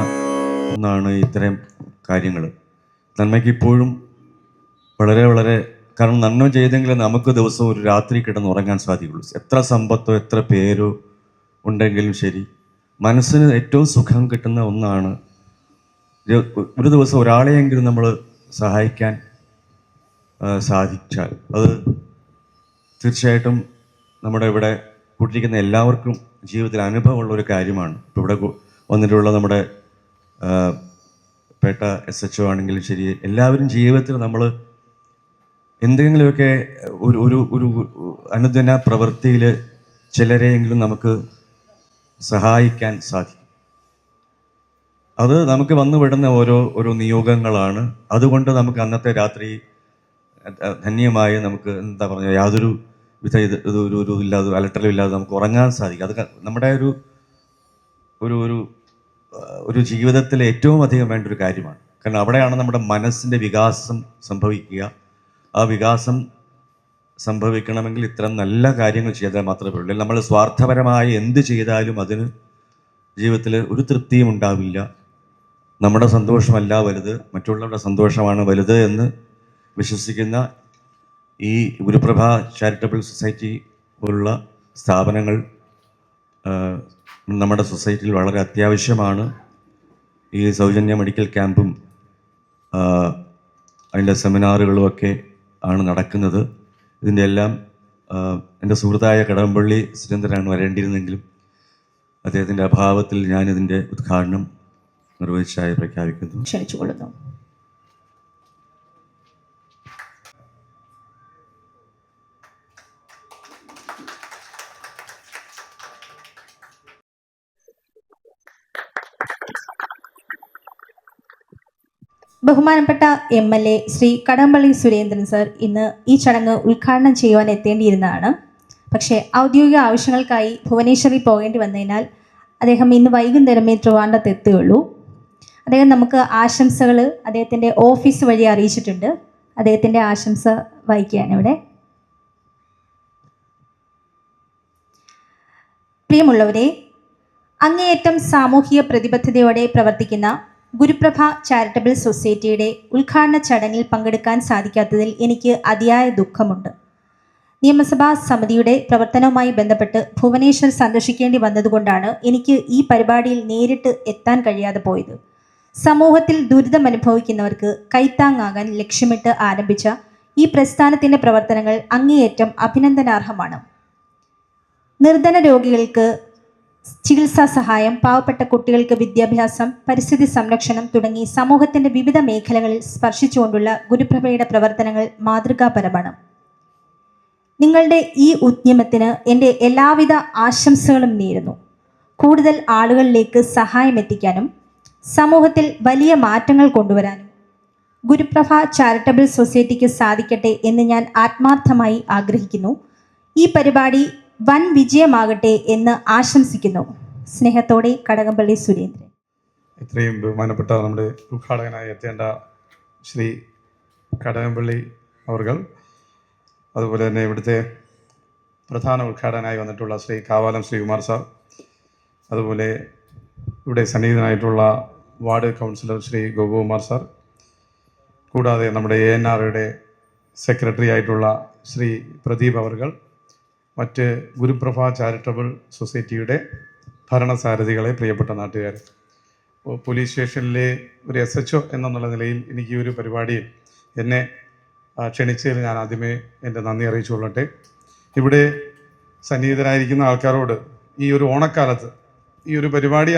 Speaker 8: ഒന്നാണ് ഇത്തരം കാര്യങ്ങൾ. നന്മയ്ക്ക് ഇപ്പോഴും വളരെ വളരെ, കാരണം നന്മ ചെയ്തെങ്കിൽ നമുക്ക് ദിവസവും ഒരു രാത്രി കിടന്ന് ഉറങ്ങാൻ സാധിക്കുള്ളൂ. എത്ര സമ്പത്തോ എത്ര പേരോ ഉണ്ടെങ്കിലും ശരി, മനസ്സിന് ഏറ്റവും സുഖം കിട്ടുന്ന ഒന്നാണ് ഒരു ദിവസം ഒരാളെയെങ്കിലും നമ്മൾ സഹായിക്കാൻ സാധിച്ചാൽ അത് തീർച്ചയായിട്ടും നമ്മുടെ ഇവിടെ കൂട്ടിരിക്കുന്ന എല്ലാവർക്കും ജീവിതത്തിൽ അനുഭവമുള്ള ഒരു കാര്യമാണ്. ഇപ്പോൾ ഇവിടെ വന്നിട്ടുള്ള നമ്മുടെ പേട്ട SHO ആണെങ്കിലും ശരി, എല്ലാവരും ജീവിതത്തിൽ നമ്മൾ എന്തെങ്കിലുമൊക്കെ ഒരു അനുദിന പ്രവൃത്തിയിൽ ചിലരെയെങ്കിലും നമുക്ക് സഹായിക്കാൻ സാധിക്കും. അത് നമുക്ക് വന്നു വിടുന്ന ഓരോ നിയോഗങ്ങളാണ്. അതുകൊണ്ട് നമുക്ക് അന്നത്തെ രാത്രി ധന്യമായി നമുക്ക് എന്താ പറയുക, യാതൊരു വിധ ഒരു ഇല്ലാതെ അലട്ടലും ഇല്ലാതെ നമുക്ക് ഉറങ്ങാൻ സാധിക്കും. അത് നമ്മുടെ ഒരു ജീവിതത്തിൽ ഏറ്റവും അധികം വേണ്ട ഒരു കാര്യമാണ്. കാരണം അവിടെയാണ് നമ്മുടെ മനസ്സിൻ്റെ വികാസം സംഭവിക്കുക. ആ വികാസം സംഭവിക്കണമെങ്കിൽ ഇത്തരം നല്ല കാര്യങ്ങൾ ചെയ്താൽ മാത്രമേ ഉള്ളൂ. നമ്മൾ സ്വാർത്ഥപരമായി എന്ത് ചെയ്താലും അതിന് ജീവിതത്തിൽ ഒരു തൃപ്തിയും ഉണ്ടാവില്ല. നമ്മുടെ സന്തോഷമല്ല വലുത്, മറ്റുള്ളവരുടെ സന്തോഷമാണ് വലുത് എന്ന് വിശ്വസിക്കുന്ന ഈ ഗുരുപ്രഭ ചാരിറ്റബിൾ സൊസൈറ്റി പോലുള്ള സ്ഥാപനങ്ങൾ നമ്മുടെ സൊസൈറ്റിയിൽ വളരെ അത്യാവശ്യമാണ്. ഈ സൗജന്യ മെഡിക്കൽ ക്യാമ്പും അതിൻ്റെ സെമിനാറുകളും ഒക്കെ ആണ് നടക്കുന്നത്. ഇതിൻ്റെ എല്ലാം എൻ്റെ സുഹൃത്തായ കടകംപള്ളി സുരേന്ദ്രനാണ് വരേണ്ടിയിരുന്നെങ്കിലും അദ്ദേഹത്തിൻ്റെ അഭാവത്തിൽ ഞാനിതിൻ്റെ ഉദ്ഘാടനം നിർവഹിച്ചായി പ്രഖ്യാപിക്കുന്നു.
Speaker 5: ക്ഷണിച്ചുകൊള്ളുന്നു. ബഹുമാനപ്പെട്ട MLA ശ്രീ കടകംപള്ളി സുരേന്ദ്രൻ സർ ഇന്ന് ഈ ചടങ്ങ് ഉദ്ഘാടനം ചെയ്യുവാൻ എത്തേണ്ടിയിരുന്നതാണ്. പക്ഷേ ഔദ്യോഗിക ആവശ്യങ്ങൾക്കായി ഭുവനേശ്വറിൽ പോകേണ്ടി വന്നതിനാൽ അദ്ദേഹം ഇന്ന് വൈകുന്നേരമേ ട്രിവാൻഡ്രത്ത് എത്തുകയുള്ളൂ. അദ്ദേഹം നമുക്ക് ആശംസകൾ അദ്ദേഹത്തിൻ്റെ ഓഫീസ് വഴി അറിയിച്ചിട്ടുണ്ട്. അദ്ദേഹത്തിൻ്റെ ആശംസ വായിക്കുകയാണ് ഇവിടെ. പ്രിയമുള്ളവരെ, അങ്ങേയറ്റം സാമൂഹിക പ്രതിബദ്ധതയോടെ പ്രവർത്തിക്കുന്ന ഗുരുപ്രഭ ചാരിറ്റബിൾ സൊസൈറ്റിയുടെ ഉദ്ഘാടന ചടങ്ങിൽ പങ്കെടുക്കാൻ സാധിക്കാത്തതിൽ എനിക്ക് അതിയായ ദുഃഖമുണ്ട്. നിയമസഭാ സമിതിയുടെ പ്രവർത്തനവുമായി ബന്ധപ്പെട്ട് ഭുവനേശ്വർ സന്ദർശിക്കേണ്ടി വന്നതുകൊണ്ടാണ് എനിക്ക് ഈ പരിപാടിയിൽ നേരിട്ട് എത്താൻ കഴിയാതെ പോയത്. സമൂഹത്തിൽ ദുരിതമനുഭവിക്കുന്നവർക്ക് കൈത്താങ്ങാകാൻ ലക്ഷ്യമിട്ട് ആരംഭിച്ച ഈ പ്രസ്ഥാനത്തിൻ്റെ പ്രവർത്തനങ്ങൾ അങ്ങേയറ്റം അഭിനന്ദനാർഹമാണ്. നിർധന രോഗികൾക്ക് ചികിത്സാ സഹായം, പാവപ്പെട്ട കുട്ടികൾക്ക് വിദ്യാഭ്യാസം, പരിസ്ഥിതി സംരക്ഷണം തുടങ്ങി സമൂഹത്തിന്റെ വിവിധ മേഖലകളിൽ സ്പർശിച്ചുകൊണ്ടുള്ള ഗുരുപ്രഭയുടെ പ്രവർത്തനങ്ങൾ മാതൃകാപരമാണ്. നിങ്ങളുടെ ഈ ഉദ്യമത്തിന് എൻ്റെ എല്ലാവിധ ആശംസകളും നേരുന്നു. കൂടുതൽ ആളുകളിലേക്ക് സഹായം എത്തിക്കാനും സമൂഹത്തിൽ വലിയ മാറ്റങ്ങൾ കൊണ്ടുവരാനും ഗുരുപ്രഭ ചാരിറ്റബിൾ സൊസൈറ്റിക്ക് സാധിക്കട്ടെ എന്ന് ഞാൻ ആത്മാർത്ഥമായി ആഗ്രഹിക്കുന്നു. ഈ പരിപാടി വൻ വിജയമാകട്ടെ എന്ന് ആശംസിക്കുന്നു. സ്നേഹത്തോടെ കടകംപള്ളി സുരേന്ദ്രൻ.
Speaker 9: ഇത്രയും ബഹുമാനപ്പെട്ട നമ്മുടെ ഉദ്ഘാടകനായി എത്തേണ്ട ശ്രീ കടകംപള്ളി അവർകൾ, അതുപോലെ തന്നെ ഇവിടുത്തെ പ്രധാന ഉദ്ഘാടകനായി വന്നിട്ടുള്ള ശ്രീ കാവാലം ശ്രീകുമാർ സാർ, അതുപോലെ ഇവിടെ സന്നിഹിതനായിട്ടുള്ള ward councillor Shri Gopakumar sir, കൂടാതെ നമ്മുടെ ANRയുടെ സെക്രട്ടറി ആയിട്ടുള്ള ശ്രീ പ്രദീപ് അവർകൾ, മറ്റ് ഗുരുപ്രഭ ചാരിറ്റബിൾ സൊസൈറ്റിയുടെ ഭരണസാരഥികളെ, പ്രിയപ്പെട്ട നാട്ടുകാർ, പോലീസ് സ്റ്റേഷനിലെ ഒരു SHO എന്നുള്ള നിലയിൽ എനിക്ക് ഈ ഒരു പരിപാടിയിൽ എന്നെ ക്ഷണിച്ചതിൽ ഞാൻ ആദ്യമേ എൻ്റെ നന്ദി അറിയിച്ചുകൊള്ളട്ടെ. ഇവിടെ സന്നിഹിതരായിരിക്കുന്ന ആൾക്കാരോട് ഈ ഒരു ഓണക്കാലത്ത് ഈ ഒരു പരിപാടി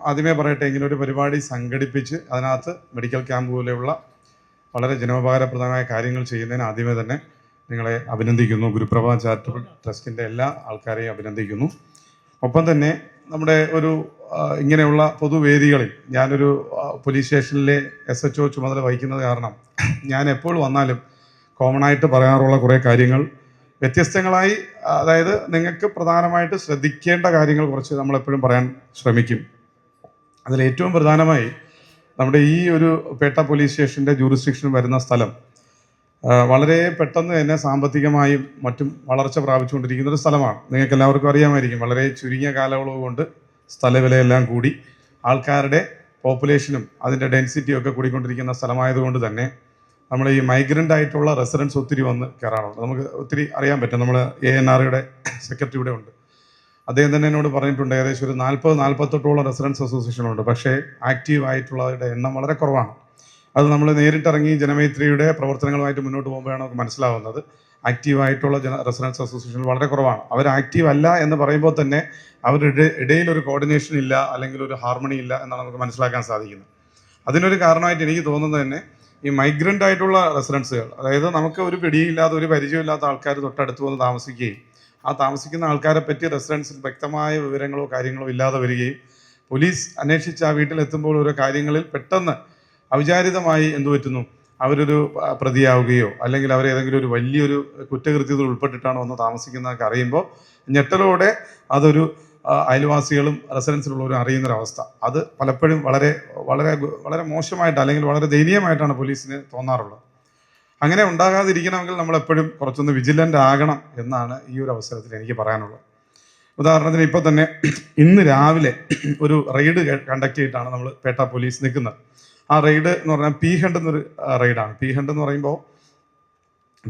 Speaker 9: ആദ്യമേ പറയട്ടെ, ഇങ്ങനെ ഒരു പരിപാടി സംഘടിപ്പിച്ച് അതിനകത്ത് മെഡിക്കൽ ക്യാമ്പ് പോലെയുള്ള വളരെ ജനോപകാരപ്രദമായ കാര്യങ്ങൾ ചെയ്യുന്നതിന് ആദ്യമേ തന്നെ നിങ്ങളെ അഭിനന്ദിക്കുന്നു. ഗുരുപ്രഭ ചാരിറ്റബിൾ ട്രസ്റ്റിൻ്റെ എല്ലാ ആൾക്കാരെയും അഭിനന്ദിക്കുന്നു. ഒപ്പം തന്നെ നമ്മുടെ ഒരു ഇങ്ങനെയുള്ള പൊതുവേദികളിൽ ഞാനൊരു പോലീസ് സ്റ്റേഷനിലെ SHO ചുമതല വഹിക്കുന്നത് കാരണം ഞാൻ എപ്പോൾ വന്നാലും കോമണായിട്ട് പറയാറുള്ള കുറേ കാര്യങ്ങൾ വ്യത്യസ്തങ്ങളായി, അതായത് നിങ്ങൾക്ക് പ്രധാനമായിട്ട് ശ്രദ്ധിക്കേണ്ട കാര്യങ്ങൾ കുറച്ച് നമ്മളെപ്പോഴും പറയാൻ ശ്രമിക്കും. അതിലേറ്റവും പ്രധാനമായി നമ്മുടെ ഈ ഒരു പേട്ട പോലീസ് സ്റ്റേഷൻ്റെ ജൂറിസ്ഡിക്ഷൻ വരുന്ന സ്ഥലം വളരെ പെട്ടെന്ന് തന്നെ സാമ്പത്തികമായും മറ്റും വളർച്ച പ്രാപിച്ചുകൊണ്ടിരിക്കുന്ന ഒരു സ്ഥലമാണ്. നിങ്ങൾക്ക് എല്ലാവർക്കും അറിയാമായിരിക്കും, വളരെ ചുരുങ്ങിയ കാലയളവ് കൊണ്ട് സ്ഥലവിലയെല്ലാം കൂടി ആൾക്കാരുടെ പോപ്പുലേഷനും അതിൻ്റെ ഡെൻസിറ്റിയും ഒക്കെ കൂടിക്കൊണ്ടിരിക്കുന്ന സ്ഥലമായതുകൊണ്ട് തന്നെ നമ്മൾ ഈ മൈഗ്രൻ്റ് ആയിട്ടുള്ള റെസിഡൻസ് ഒത്തിരി വന്ന് കയറാറുണ്ട്. നമുക്ക് ഒത്തിരി അറിയാൻ പറ്റും. നമ്മൾ ANRയുടെ സെക്രട്ടറി ഇവിടെ ഉണ്ട്, അദ്ദേഹം തന്നെ എന്നോട് പറഞ്ഞിട്ടുണ്ട് ഏകദേശം ഒരു 40-48 റെസിഡൻസ് അസോസിയേഷനുണ്ട്. പക്ഷേ ആക്റ്റീവ് ആയിട്ടുള്ളവരുടെ എണ്ണം വളരെ കുറവാണ്. അത് നമ്മൾ നേരിട്ടിറങ്ങി ജനമൈത്രിയുടെ പ്രവർത്തനങ്ങളുമായിട്ട് മുന്നോട്ട് പോകുമ്പോഴാണ് നമുക്ക് മനസ്സിലാവുന്നത്. ആക്റ്റീവായിട്ടുള്ള റെസിഡൻസ് അസോസിയേഷൻ വളരെ കുറവാണ്. അവർ ആക്റ്റീവ് അല്ല എന്ന് പറയുമ്പോൾ തന്നെ അവരുടെ ഇടയിൽ ഒരു കോർഡിനേഷൻ ഇല്ല, അല്ലെങ്കിൽ ഒരു ഹാർമണി ഇല്ല എന്നാണ് നമുക്ക് മനസ്സിലാക്കാൻ സാധിക്കുന്നത്. അതിനൊരു കാരണമായിട്ട് എനിക്ക് തോന്നുന്നത് തന്നെ ഈ മൈഗ്രൻ്റ് ആയിട്ടുള്ള റെസിഡൻസുകൾ, അതായത് നമുക്ക് ഒരു പിടിയില്ലാത്ത ഒരു പരിചയമില്ലാത്ത ആൾക്കാർ തൊട്ടടുത്ത് വന്ന് താമസിക്കുകയും ആ താമസിക്കുന്ന ആൾക്കാരെ പറ്റി റെസിഡൻസിൽ വ്യക്തമായ വിവരങ്ങളോ കാര്യങ്ങളോ ഇല്ലാതെ വരികയും പോലീസ് അന്വേഷിച്ച് ആ വീട്ടിലെത്തുമ്പോൾ ഓരോ കാര്യങ്ങളിൽ പെട്ടെന്ന് അവിചാരിതമായി എന്തു പറ്റുന്നു, അവരൊരു പ്രതിയാവുകയോ അല്ലെങ്കിൽ അവരേതെങ്കിലും ഒരു വലിയൊരു കുറ്റകൃത്യത്തിൽ ഉൾപ്പെട്ടിട്ടാണ് വന്ന് താമസിക്കുന്നതൊക്കെ അറിയുമ്പോൾ ഞെട്ടലോടെ അതൊരു അയൽവാസികളും റെസിഡൻസിലുള്ളവരും അറിയുന്നൊരവസ്ഥ, അത് പലപ്പോഴും വളരെ വളരെ വളരെ മോശമായിട്ട് അല്ലെങ്കിൽ വളരെ ദയനീയമായിട്ടാണ് പോലീസിന് തോന്നാറുള്ളത്. അങ്ങനെ ഉണ്ടാകാതിരിക്കണമെങ്കിൽ നമ്മളെപ്പോഴും കുറച്ചൊന്ന് വിജിലൻ്റ് ആകണം എന്നാണ് ഈ ഒരു അവസരത്തിൽ എനിക്ക് പറയാനുള്ളത്. ഉദാഹരണത്തിന് ഇപ്പോൾ തന്നെ ഇന്ന് രാവിലെ ഒരു റെയ്ഡ് കണ്ടക്ട് ചെയ്തിട്ടാണ് നമ്മൾ പേട്ട പോലീസ് നിൽക്കുന്നത്. ആ റെയ്ഡ് എന്ന് പറഞ്ഞാൽ പീഹണ്ട് എന്നൊരു റെയ്ഡാണ്. പീഹണ്ട് എന്ന് പറയുമ്പോൾ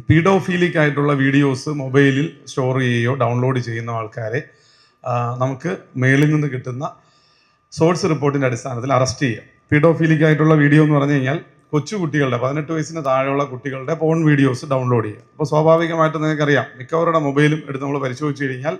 Speaker 9: പീഡോഫീലിക് ആയിട്ടുള്ള വീഡിയോസ് മൊബൈലിൽ സ്റ്റോർ ചെയ്യുകയോ ഡൗൺലോഡ് ചെയ്യുന്ന ആൾക്കാരെ നമുക്ക് മേളിൽ നിന്ന് കിട്ടുന്ന സോഴ്സ് റിപ്പോർട്ടിൻ്റെ അടിസ്ഥാനത്തിൽ അറസ്റ്റ് ചെയ്യാം. പീഡോഫീലിക് ആയിട്ടുള്ള വീഡിയോ എന്ന് പറഞ്ഞു കഴിഞ്ഞാൽ കൊച്ചുകുട്ടികളുടെ 18 വയസ്സിന് താഴെയുള്ള കുട്ടികളുടെ പോൺ വീഡിയോസ് ഡൗൺലോഡ് ചെയ്യുക. അപ്പോൾ സ്വാഭാവികമായിട്ടും നിങ്ങൾക്കറിയാം, മിക്കവരുടെ മൊബൈലും എടുത്ത് നമ്മൾ പരിശോധിച്ച് കഴിഞ്ഞാൽ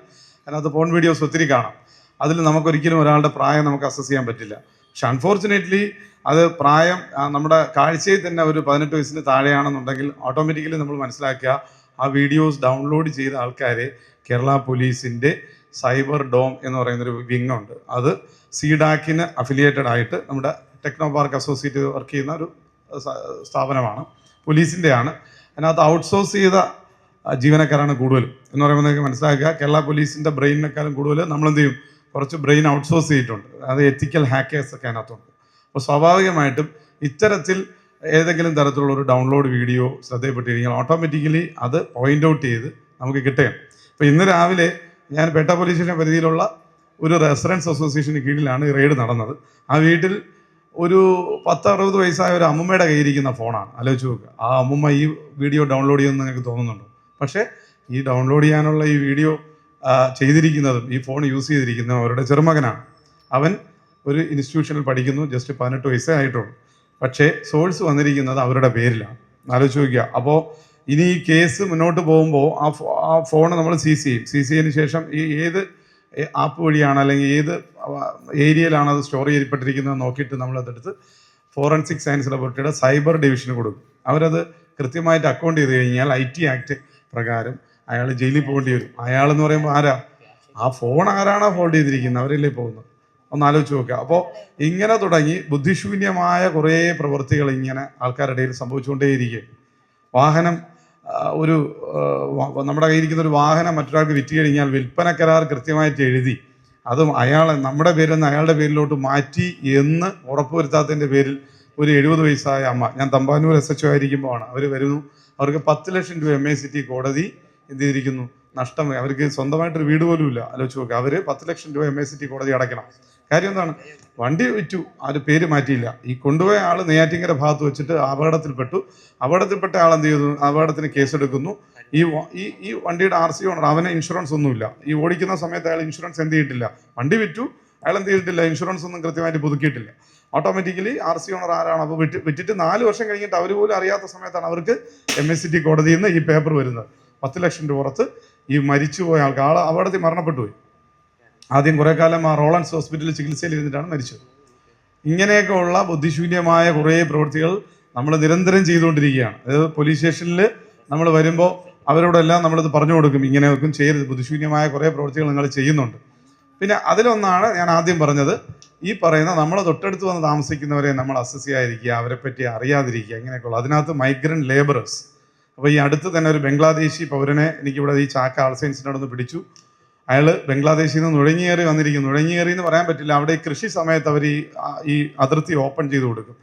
Speaker 9: അതിനകത്ത് പോൺ വീഡിയോസ് ഒത്തിരി കാണാം. അതിൽ നമുക്കൊരിക്കലും ഒരാളുടെ പ്രായം നമുക്ക് അസസ് ചെയ്യാൻ പറ്റില്ല. പക്ഷെ അൺഫോർച്ചുനേറ്റ്ലി അത് പ്രായം നമ്മുടെ കാഴ്ചയിൽ തന്നെ ഒരു 18 വയസ്സിന് താഴെയാണെന്നുണ്ടെങ്കിൽ ഓട്ടോമാറ്റിക്കലി നമ്മൾ മനസ്സിലാക്കുക ആ വീഡിയോസ് ഡൗൺലോഡ് ചെയ്ത ആൾക്കാരെ കേരള പോലീസിൻ്റെ സൈബർ ഡോം എന്ന് പറയുന്നൊരു വിങ് ഉണ്ട്. അത് CDAC-ന് അഫിലിയേറ്റഡ് ആയിട്ട് നമ്മുടെ ടെക്നോ പാർക്ക് അസോസിയേറ്റ് വർക്ക് ചെയ്യുന്ന ഒരു സ്ഥാപനമാണ്, പോലീസിൻ്റെയാണ്. അതിനകത്ത് ഔട്ട്സോഴ്സ് ചെയ്ത ജീവനക്കാരാണ് കൂടുതലും എന്ന് പറയുമ്പോൾ നിങ്ങൾക്ക് മനസ്സിലാക്കുക, കേരള പോലീസിൻ്റെ ബ്രെയിനിനേക്കാളും കൂടുതൽ നമ്മളെന്ത് ചെയ്യും, കുറച്ച് ബ്രെയിൻ ഔട്ട്സോഴ്സ് ചെയ്തിട്ടുണ്ട്. അത് എത്തിക്കൽ ഹാക്കേഴ്സ് ഒക്കെ അതിനകത്തുണ്ട്. അപ്പോൾ സ്വാഭാവികമായിട്ടും ഇത്തരത്തിൽ ഏതെങ്കിലും തരത്തിലുള്ള ഒരു ഡൗൺലോഡ് വീഡിയോ ശ്രദ്ധയിൽപ്പെട്ടിരിക്കാൻ ഓട്ടോമാറ്റിക്കലി അത് പോയിൻ്റ് ഔട്ട് ചെയ്ത് നമുക്ക് കിട്ടുകയാണ്. അപ്പോൾ ഇന്ന് രാവിലെ ഞാൻ പേട്ട പോലീസ് സ്റ്റേഷൻ പരിധിയിലുള്ള ഒരു റെസിഡൻസ് അസോസിയേഷന് കീഴിലാണ് ഈ റെയ്ഡ് നടന്നത്. ആ വീട്ടിൽ ഒരു 10-60 വയസ്സായ ഒരു അമ്മൂമ്മയുടെ കയ്യിരിക്കുന്ന ഫോണാണ്. ആലോചിച്ച് നോക്കുക, ആ അമ്മൂമ്മ ഈ വീഡിയോ ഡൗൺലോഡ് ചെയ്യുമെന്ന് നിങ്ങൾക്ക് തോന്നുന്നുണ്ടോ? പക്ഷേ ഈ ഡൗൺലോഡ് ചെയ്യാനുള്ള ഈ വീഡിയോ ചെയ്തിരിക്കുന്നതും ഈ ഫോൺ യൂസ് ചെയ്തിരിക്കുന്നതും അവരുടെ ചെറുമകനാണ്. അവൻ ഒരു ഇൻസ്റ്റിറ്റ്യൂഷനിൽ പഠിക്കുന്നു, ജസ്റ്റ് 18 വയസ്സേ ആയിട്ടുള്ളൂ. പക്ഷേ സോഴ്സ് വന്നിരിക്കുന്നത് അവരുടെ പേരിലാണ്. ആലോചിച്ച് നോക്കുക. അപ്പോൾ ഇനി ഈ കേസ് മുന്നോട്ട് പോകുമ്പോൾ ആ ഫോൺ നമ്മൾ സീസ് ചെയ്യും. സീസ് ചെയ്തതിന് ശേഷം ഈ ഏത് ആപ്പ് വഴിയാണ് അല്ലെങ്കിൽ ഏത് ഏരിയയിലാണ് അത് സ്റ്റോർ ചെയ്യപ്പെട്ടിരിക്കുന്നത് നോക്കിയിട്ട് നമ്മളതെടുത്ത് ഫോറൻസിക് സയൻസ് ലബോറട്ടറിയുടെ സൈബർ ഡിവിഷന് കൊടുക്കും. അവരത് കൃത്യമായിട്ട് അക്കൗണ്ട് ചെയ്ത് കഴിഞ്ഞാൽ IT ആക്ട് പ്രകാരം അയാൾ ജയിലിൽ പോകേണ്ടി വരും. അയാളെന്ന് പറയുമ്പോൾ ആരാ? ആ ഫോൺ ആരാണോ ഹോൾഡ് ചെയ്തിരിക്കുന്നത് അവരല്ലേ പോകുന്നത്. ഒന്ന് ആലോചിച്ച് നോക്കുക. അപ്പോൾ ഇങ്ങനെ തുടങ്ങി ബുദ്ധിശൂന്യമായ കുറേ പ്രവൃത്തികൾ ഇങ്ങനെ ആൾക്കാരുടെ ഇടയിൽ സംഭവിച്ചുകൊണ്ടേയിരിക്കും. വാഹനം നമ്മുടെ കയ്യിരിക്കുന്ന ഒരു വാഹനം മറ്റൊരാൾക്ക് വിറ്റ് കഴിഞ്ഞാൽ വിൽപ്പന കരാർ കൃത്യമായിട്ട് എഴുതി അതും നമ്മുടെ പേരിൽ നിന്ന് അയാളുടെ പേരിലോട്ട് മാറ്റി എന്ന് ഉറപ്പുവരുത്താത്തതിൻ്റെ പേരിൽ ഒരു 70 വയസ്സായ അമ്മ, ഞാൻ തമ്പാനൂർ SHO ആയിരിക്കുമ്പോഴാണ് അവർ വരുന്നു, അവർക്ക് 10 ലക്ഷം രൂപ MACT കോടതി എന്ത് ചെയ്തിരിക്കുന്നു, നഷ്ടം. അവർക്ക് സ്വന്തമായിട്ടൊരു വീട് പോലും ഇല്ല. ആലോചിച്ച് നോക്കുക. അവർ 10 ലക്ഷം രൂപ MACT കോടതി അടയ്ക്കണം. കാര്യം എന്താണ്? വണ്ടി വിറ്റു, ആര് പേര് മാറ്റിയില്ല. ഈ കൊണ്ടുപോയ ആൾ നെയ്യാറ്റിങ്കര ഭാഗത്ത് വെച്ചിട്ട് അപകടത്തിൽപ്പെട്ട ആൾ എന്ത് ചെയ്തു? അപകടത്തിന് കേസെടുക്കുന്നു. ഈ വണ്ടിയുടെ RC ഓണർ, അവന് ഇൻഷുറൻസ് ഒന്നുമില്ല. ഈ ഓടിക്കുന്ന സമയത്ത് അയാൾ ഇൻഷുറൻസ് എന്ത് ചെയ്തിട്ടില്ല, വണ്ടി വിറ്റു, അയാൾ എന്ത് ചെയ്തിട്ടില്ല, ഇൻഷുറൻസ് ഒന്നും കൃത്യമായിട്ട് പുതുക്കിയിട്ടില്ല. ഓട്ടോമാറ്റിക്കലി RC ഓണർ ആരാണ്? അപ്പോൾ വിറ്റിട്ട് 4 വർഷം കഴിഞ്ഞിട്ട് അവർ പോലും അറിയാത്ത സമയത്താണ് അവർക്ക് MACT കോടതിയിൽ നിന്ന് ഈ പേപ്പർ വരുന്നത്. 10 ലക്ഷം രൂപ പുറത്ത് ഈ മരിച്ചുപോയ ആൾക്ക് അപകടത്തിൽ മരണപ്പെട്ടു പോയി. ആദ്യം കുറേ കാലം ആ റോളൻസ് ഹോസ്പിറ്റലിൽ ചികിത്സയിൽ ഇരുന്നിട്ടാണ് മരിച്ചത്. ഇങ്ങനെയൊക്കെ ഉള്ള ബുദ്ധിശൂന്യമായ കുറേ പ്രവൃത്തികൾ നമ്മൾ നിരന്തരം ചെയ്തുകൊണ്ടിരിക്കുകയാണ്. അതായത് പോലീസ് സ്റ്റേഷനിൽ നമ്മൾ വരുമ്പോൾ അവരോടെല്ലാം നമ്മളിത് പറഞ്ഞു കൊടുക്കും, ഇങ്ങനെയൊക്കെ ചെയ്യരുത്, ബുദ്ധിശൂന്യമായ കുറേ പ്രവൃത്തികൾ നിങ്ങൾ ചെയ്യുന്നുണ്ട്. പിന്നെ അതിലൊന്നാണ് ഞാൻ ആദ്യം പറഞ്ഞത്, ഈ പറയുന്ന നമ്മൾ തൊട്ടടുത്ത് വന്ന് താമസിക്കുന്നവരെ നമ്മൾ അസസ് ചെയ്യാതിരിക്കുക, അവരെ പറ്റി അറിയാതിരിക്കുക, ഇങ്ങനെയൊക്കെയുള്ള. അതിനകത്ത് മൈഗ്രൻ്റ് ലേബറേഴ്സ്. അപ്പോൾ ഈ അടുത്ത് തന്നെ ഒരു ബംഗ്ലാദേശി പൗരനെ എനിക്കിവിടെ ഈ ചാക്ക ആൾസൈൻസിനോടൊന്ന് പിടിച്ചു. അയാൾ ബംഗ്ലാദേശിൽ നിന്ന് നുഴഞ്ഞേറി വന്നിരിക്കുന്നു. നുഴഞ്ഞേറി എന്ന് പറയാൻ പറ്റില്ല, അവിടെ ഈ കൃഷി സമയത്ത് അവർ ഈ അതിർത്തി ഓപ്പൺ ചെയ്ത് കൊടുക്കും.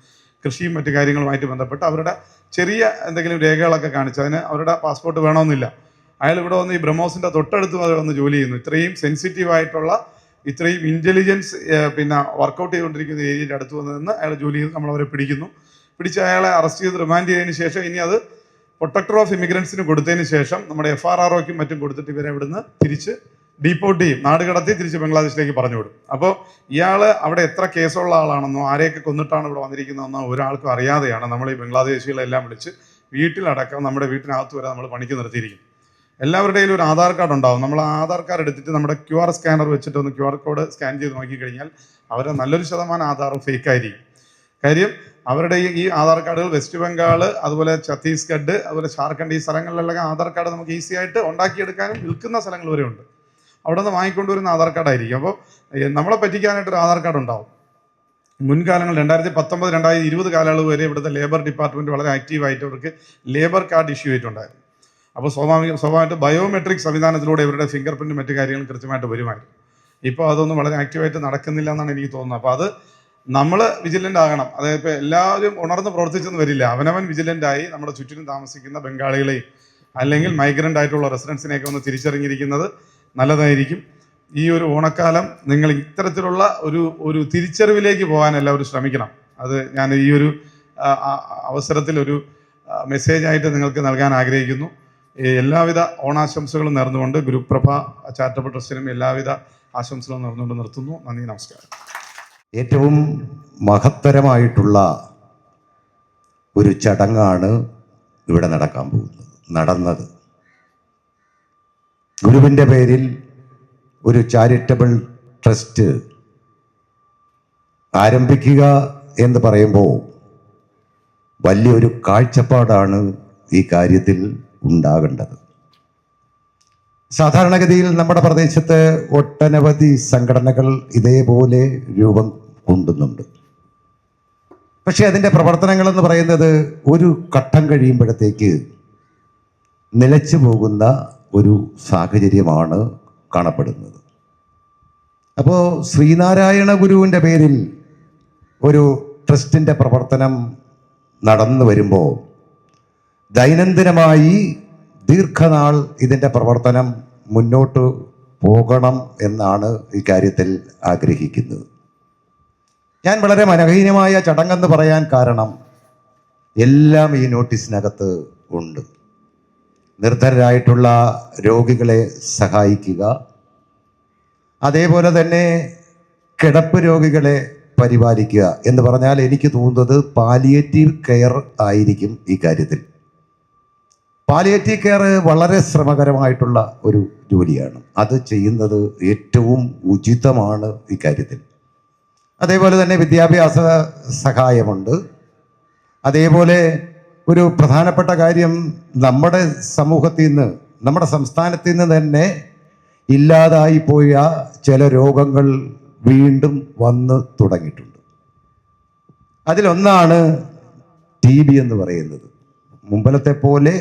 Speaker 9: കൃഷിയും മറ്റു കാര്യങ്ങളുമായിട്ട് ബന്ധപ്പെട്ട് അവരുടെ ചെറിയ എന്തെങ്കിലും രേഖകളൊക്കെ കാണിച്ച് അതിന് അവരുടെ പാസ്പോർട്ട് വേണമെന്നില്ല. അയാൾ ഇവിടെ വന്ന് ഈ ബ്രഹ്മോസിൻ്റെ തൊട്ടടുത്ത് വന്ന് ജോലി ചെയ്യുന്നു. ഇത്രയും സെൻസിറ്റീവായിട്ടുള്ള, ഇത്രയും ഇൻ്റലിജൻസ് വർക്കൗട്ട് ചെയ്തുകൊണ്ടിരിക്കുന്ന ഏരിയയുടെ അടുത്ത് വന്ന് നിന്ന് അയാൾ ജോലി ചെയ്ത് നമ്മളവരെ പിടിച്ച് അയാളെ അറസ്റ്റ് ചെയ്ത് റിമാൻഡ് ചെയ്തതിന് ശേഷം ഇനി അത് പ്രൊട്ടക്ടർ ഓഫ് ഇമിഗ്രൻസിന് കൊടുത്തതിന് ശേഷം നമ്മുടെ FRROയ്ക്കും മറ്റും കൊടുത്തിട്ട് ഇവരെ ഇവിടുന്ന് തിരിച്ച് ഡീപ്പോർട്ട് ചെയ്യും, നാട് കടത്തി തിരിച്ച് ബംഗ്ലാദേശിലേക്ക് പറഞ്ഞു വിടും. അപ്പോൾ ഇയാൾ അവിടെ എത്ര കേസുള്ള ആളാണെന്നോ ആരെയൊക്കെ കൊന്നിട്ടാണ് ഇവിടെ വന്നിരിക്കുന്നതെന്നോ ഒരാൾക്കും അറിയാതെയാണ് നമ്മൾ ഈ ബംഗ്ലാദേശികളെല്ലാം വിളിച്ച് വീട്ടിലടക്കം നമ്മുടെ വീട്ടിനകത്ത് വരെ നമ്മൾ പണിക്ക് നിർത്തിയിരിക്കും. എല്ലാവരുടെയും ഒരു ആധാർ കാർഡ് ഉണ്ടാവും. നമ്മൾ ആ ആധാർ കാർഡ് എടുത്തിട്ട് നമ്മുടെ QR സ്കാനർ വെച്ചിട്ട് ഒന്ന് QR കോഡ് സ്കാൻ ചെയ്ത് നോക്കിക്കഴിഞ്ഞാൽ അവരുടെ നല്ലൊരു ശതമാനം ആധാറും ഫേക്ക് ആയിരിക്കും. കാര്യം അവരുടെ ഈ ആധാർ കാർഡുകൾ വെസ്റ്റ് ബംഗാൾ, അതുപോലെ ഛത്തീസ്ഗഡ്, അതുപോലെ ജാർഖണ്ഡ്, ഈ സ്ഥലങ്ങളിലെല്ലാം ആധാർ കാർഡ് നമുക്ക് ഈസി ആയിട്ട് ഉണ്ടാക്കിയെടുക്കാനും വിൽക്കുന്ന സ്ഥലങ്ങൾ വരെ ഉണ്ട്. അവിടെ നിന്ന് വാങ്ങിക്കൊണ്ടുവരുന്ന ആധാർ കാർഡായിരിക്കും. അപ്പോൾ നമ്മളെ പറ്റിക്കാനായിട്ടൊരു ആധാർ കാർഡ് ഉണ്ടാവും. മുൻകാലങ്ങൾ 2019, 2020 കാലയളവ് വരെ ഇവിടുത്തെ ലേബർ ഡിപ്പാർട്ട്മെൻറ്റ് വളരെ ആക്റ്റീവായിട്ട് അവർക്ക് ലേബർ കാർഡ് ഇഷ്യൂ ചെയ്തിട്ടുണ്ടായിരുന്നു. അപ്പോൾ സ്വാഭാവികമായിട്ട് ബയോമെട്രിക് സംവിധാനത്തിലൂടെ ഇവരുടെ ഫിംഗർ പ്രിൻറ്റ് മറ്റു കാര്യങ്ങളും കൃത്യമായിട്ട് വരുമായിരുന്നു. ഇപ്പോൾ അതൊന്നും വളരെ ആക്റ്റീവായിട്ട് നടക്കുന്നില്ല എന്നാണ് എനിക്ക് തോന്നുന്നത്. അപ്പോൾ അത് നമ്മൾ വിജിലൻ്റ് ആകണം. അതായത് ഇപ്പോൾ എല്ലാവരും ഉണർന്ന് പ്രവർത്തിച്ചെന്ന് വരില്ല. അവനവൻ വിജിലൻ്റായി നമ്മുടെ ചുറ്റിനും താമസിക്കുന്ന ബംഗാളികളെയും അല്ലെങ്കിൽ മൈഗ്രൻ്റ് ആയിട്ടുള്ള റെസിഡൻസിനെയൊക്കെ ഒന്ന് തിരിച്ചറിഞ്ഞിരിക്കുന്നത് നല്ലതായിരിക്കും. ഈ ഒരു ഓണക്കാലം നിങ്ങൾ ഇത്തരത്തിലുള്ള ഒരു തിരിച്ചറിവിലേക്ക് പോകാൻ എല്ലാവരും ശ്രമിക്കണം. അത് ഞാൻ ഈ ഒരു അവസരത്തിൽ ഒരു മെസ്സേജായിട്ട് നിങ്ങൾക്ക് നൽകാൻ ആഗ്രഹിക്കുന്നു. എല്ലാവിധ ഓണാശംസകളും നേർന്നുകൊണ്ട് ഗ്രൂപ്പ് ചാരിറ്റബിൾ ട്രസ്റ്റിനും എല്ലാവിധ ആശംസകളും നേർന്നുകൊണ്ട് നിർത്തുന്നു. നന്ദി, നമസ്കാരം.
Speaker 10: ഏറ്റവും മഹത്തരമായിട്ടുള്ള ഒരു ചടങ്ങാണ് ഇവിടെ നടന്നത്. ഗുരുവിൻ്റെ പേരിൽ ഒരു ചാരിറ്റബിൾ ട്രസ്റ്റ് ആരംഭിക്കുക എന്ന് പറയുമ്പോൾ വലിയൊരു കാഴ്ചപ്പാടാണ് ഈ കാര്യത്തിൽ ഉണ്ടാകേണ്ടത്. സാധാരണഗതിയിൽ നമ്മുടെ പ്രദേശത്ത് ഒട്ടനവധി സംഘടനകൾ ഇതേപോലെ രൂപം കൊണ്ടുന്നുണ്ട്. പക്ഷെ അതിൻ്റെ പ്രവർത്തനങ്ങളെന്ന് പറയുന്നത് ഒരു ഘട്ടം കഴിയുമ്പോഴത്തേക്ക് നിലച്ചു പോകുന്ന ഒരു സാഹചര്യമാണ് കാണപ്പെടുന്നത്. അപ്പോൾ ശ്രീനാരായണ ഗുരുവിൻ്റെ പേരിൽ ഒരു ട്രസ്റ്റിൻ്റെ പ്രവർത്തനം നടന്നു വരുമ്പോൾ ദൈനംദിനമായി ദീർഘനാൾ ഇതിൻ്റെ പ്രവർത്തനം മുന്നോട്ട് പോകണം എന്നാണ് ഈ കാര്യത്തിൽ ആഗ്രഹിക്കുന്നത്. ഞാൻ വളരെ മനോഹീനമായ ചടങ്ങെന്ന് പറയാൻ കാരണം എല്ലാം ഈ നോട്ടീസിനകത്ത് ഉണ്ട്. നിർധനരായിട്ടുള്ള രോഗികളെ സഹായിക്കുക, അതേപോലെ തന്നെ കിടപ്പ് രോഗികളെ പരിപാലിക്കുക എന്ന് പറഞ്ഞാൽ എനിക്ക് തോന്നുന്നത് പാലിയേറ്റീവ് കെയർ ആയിരിക്കും ഈ കാര്യത്തിൽ. പാലിയേറ്റീവ് കെയർ വളരെ ശ്രമകരമായിട്ടുള്ള ഒരു ജോലിയാണ്. അത് ചെയ്യുന്നത് ഏറ്റവും ഉചിതമാണ് ഇക്കാര്യത്തിൽ. അതേപോലെ തന്നെ വിദ്യാഭ്യാസ സഹായമുണ്ട്. അതേപോലെ ഒരു പ്രധാനപ്പെട്ട കാര്യം, നമ്മുടെ സമൂഹത്തിൽ നിന്ന്, നമ്മുടെ സംസ്ഥാനത്തിൽ നിന്ന് തന്നെ ഇല്ലാതായി പോയ ചില രോഗങ്ങൾ വീണ്ടും വന്ന് തുടങ്ങിയിട്ടുണ്ട്. അതിലൊന്നാണ് TB എന്ന് പറയുന്നത്. മുമ്പലത്തെ പോലെ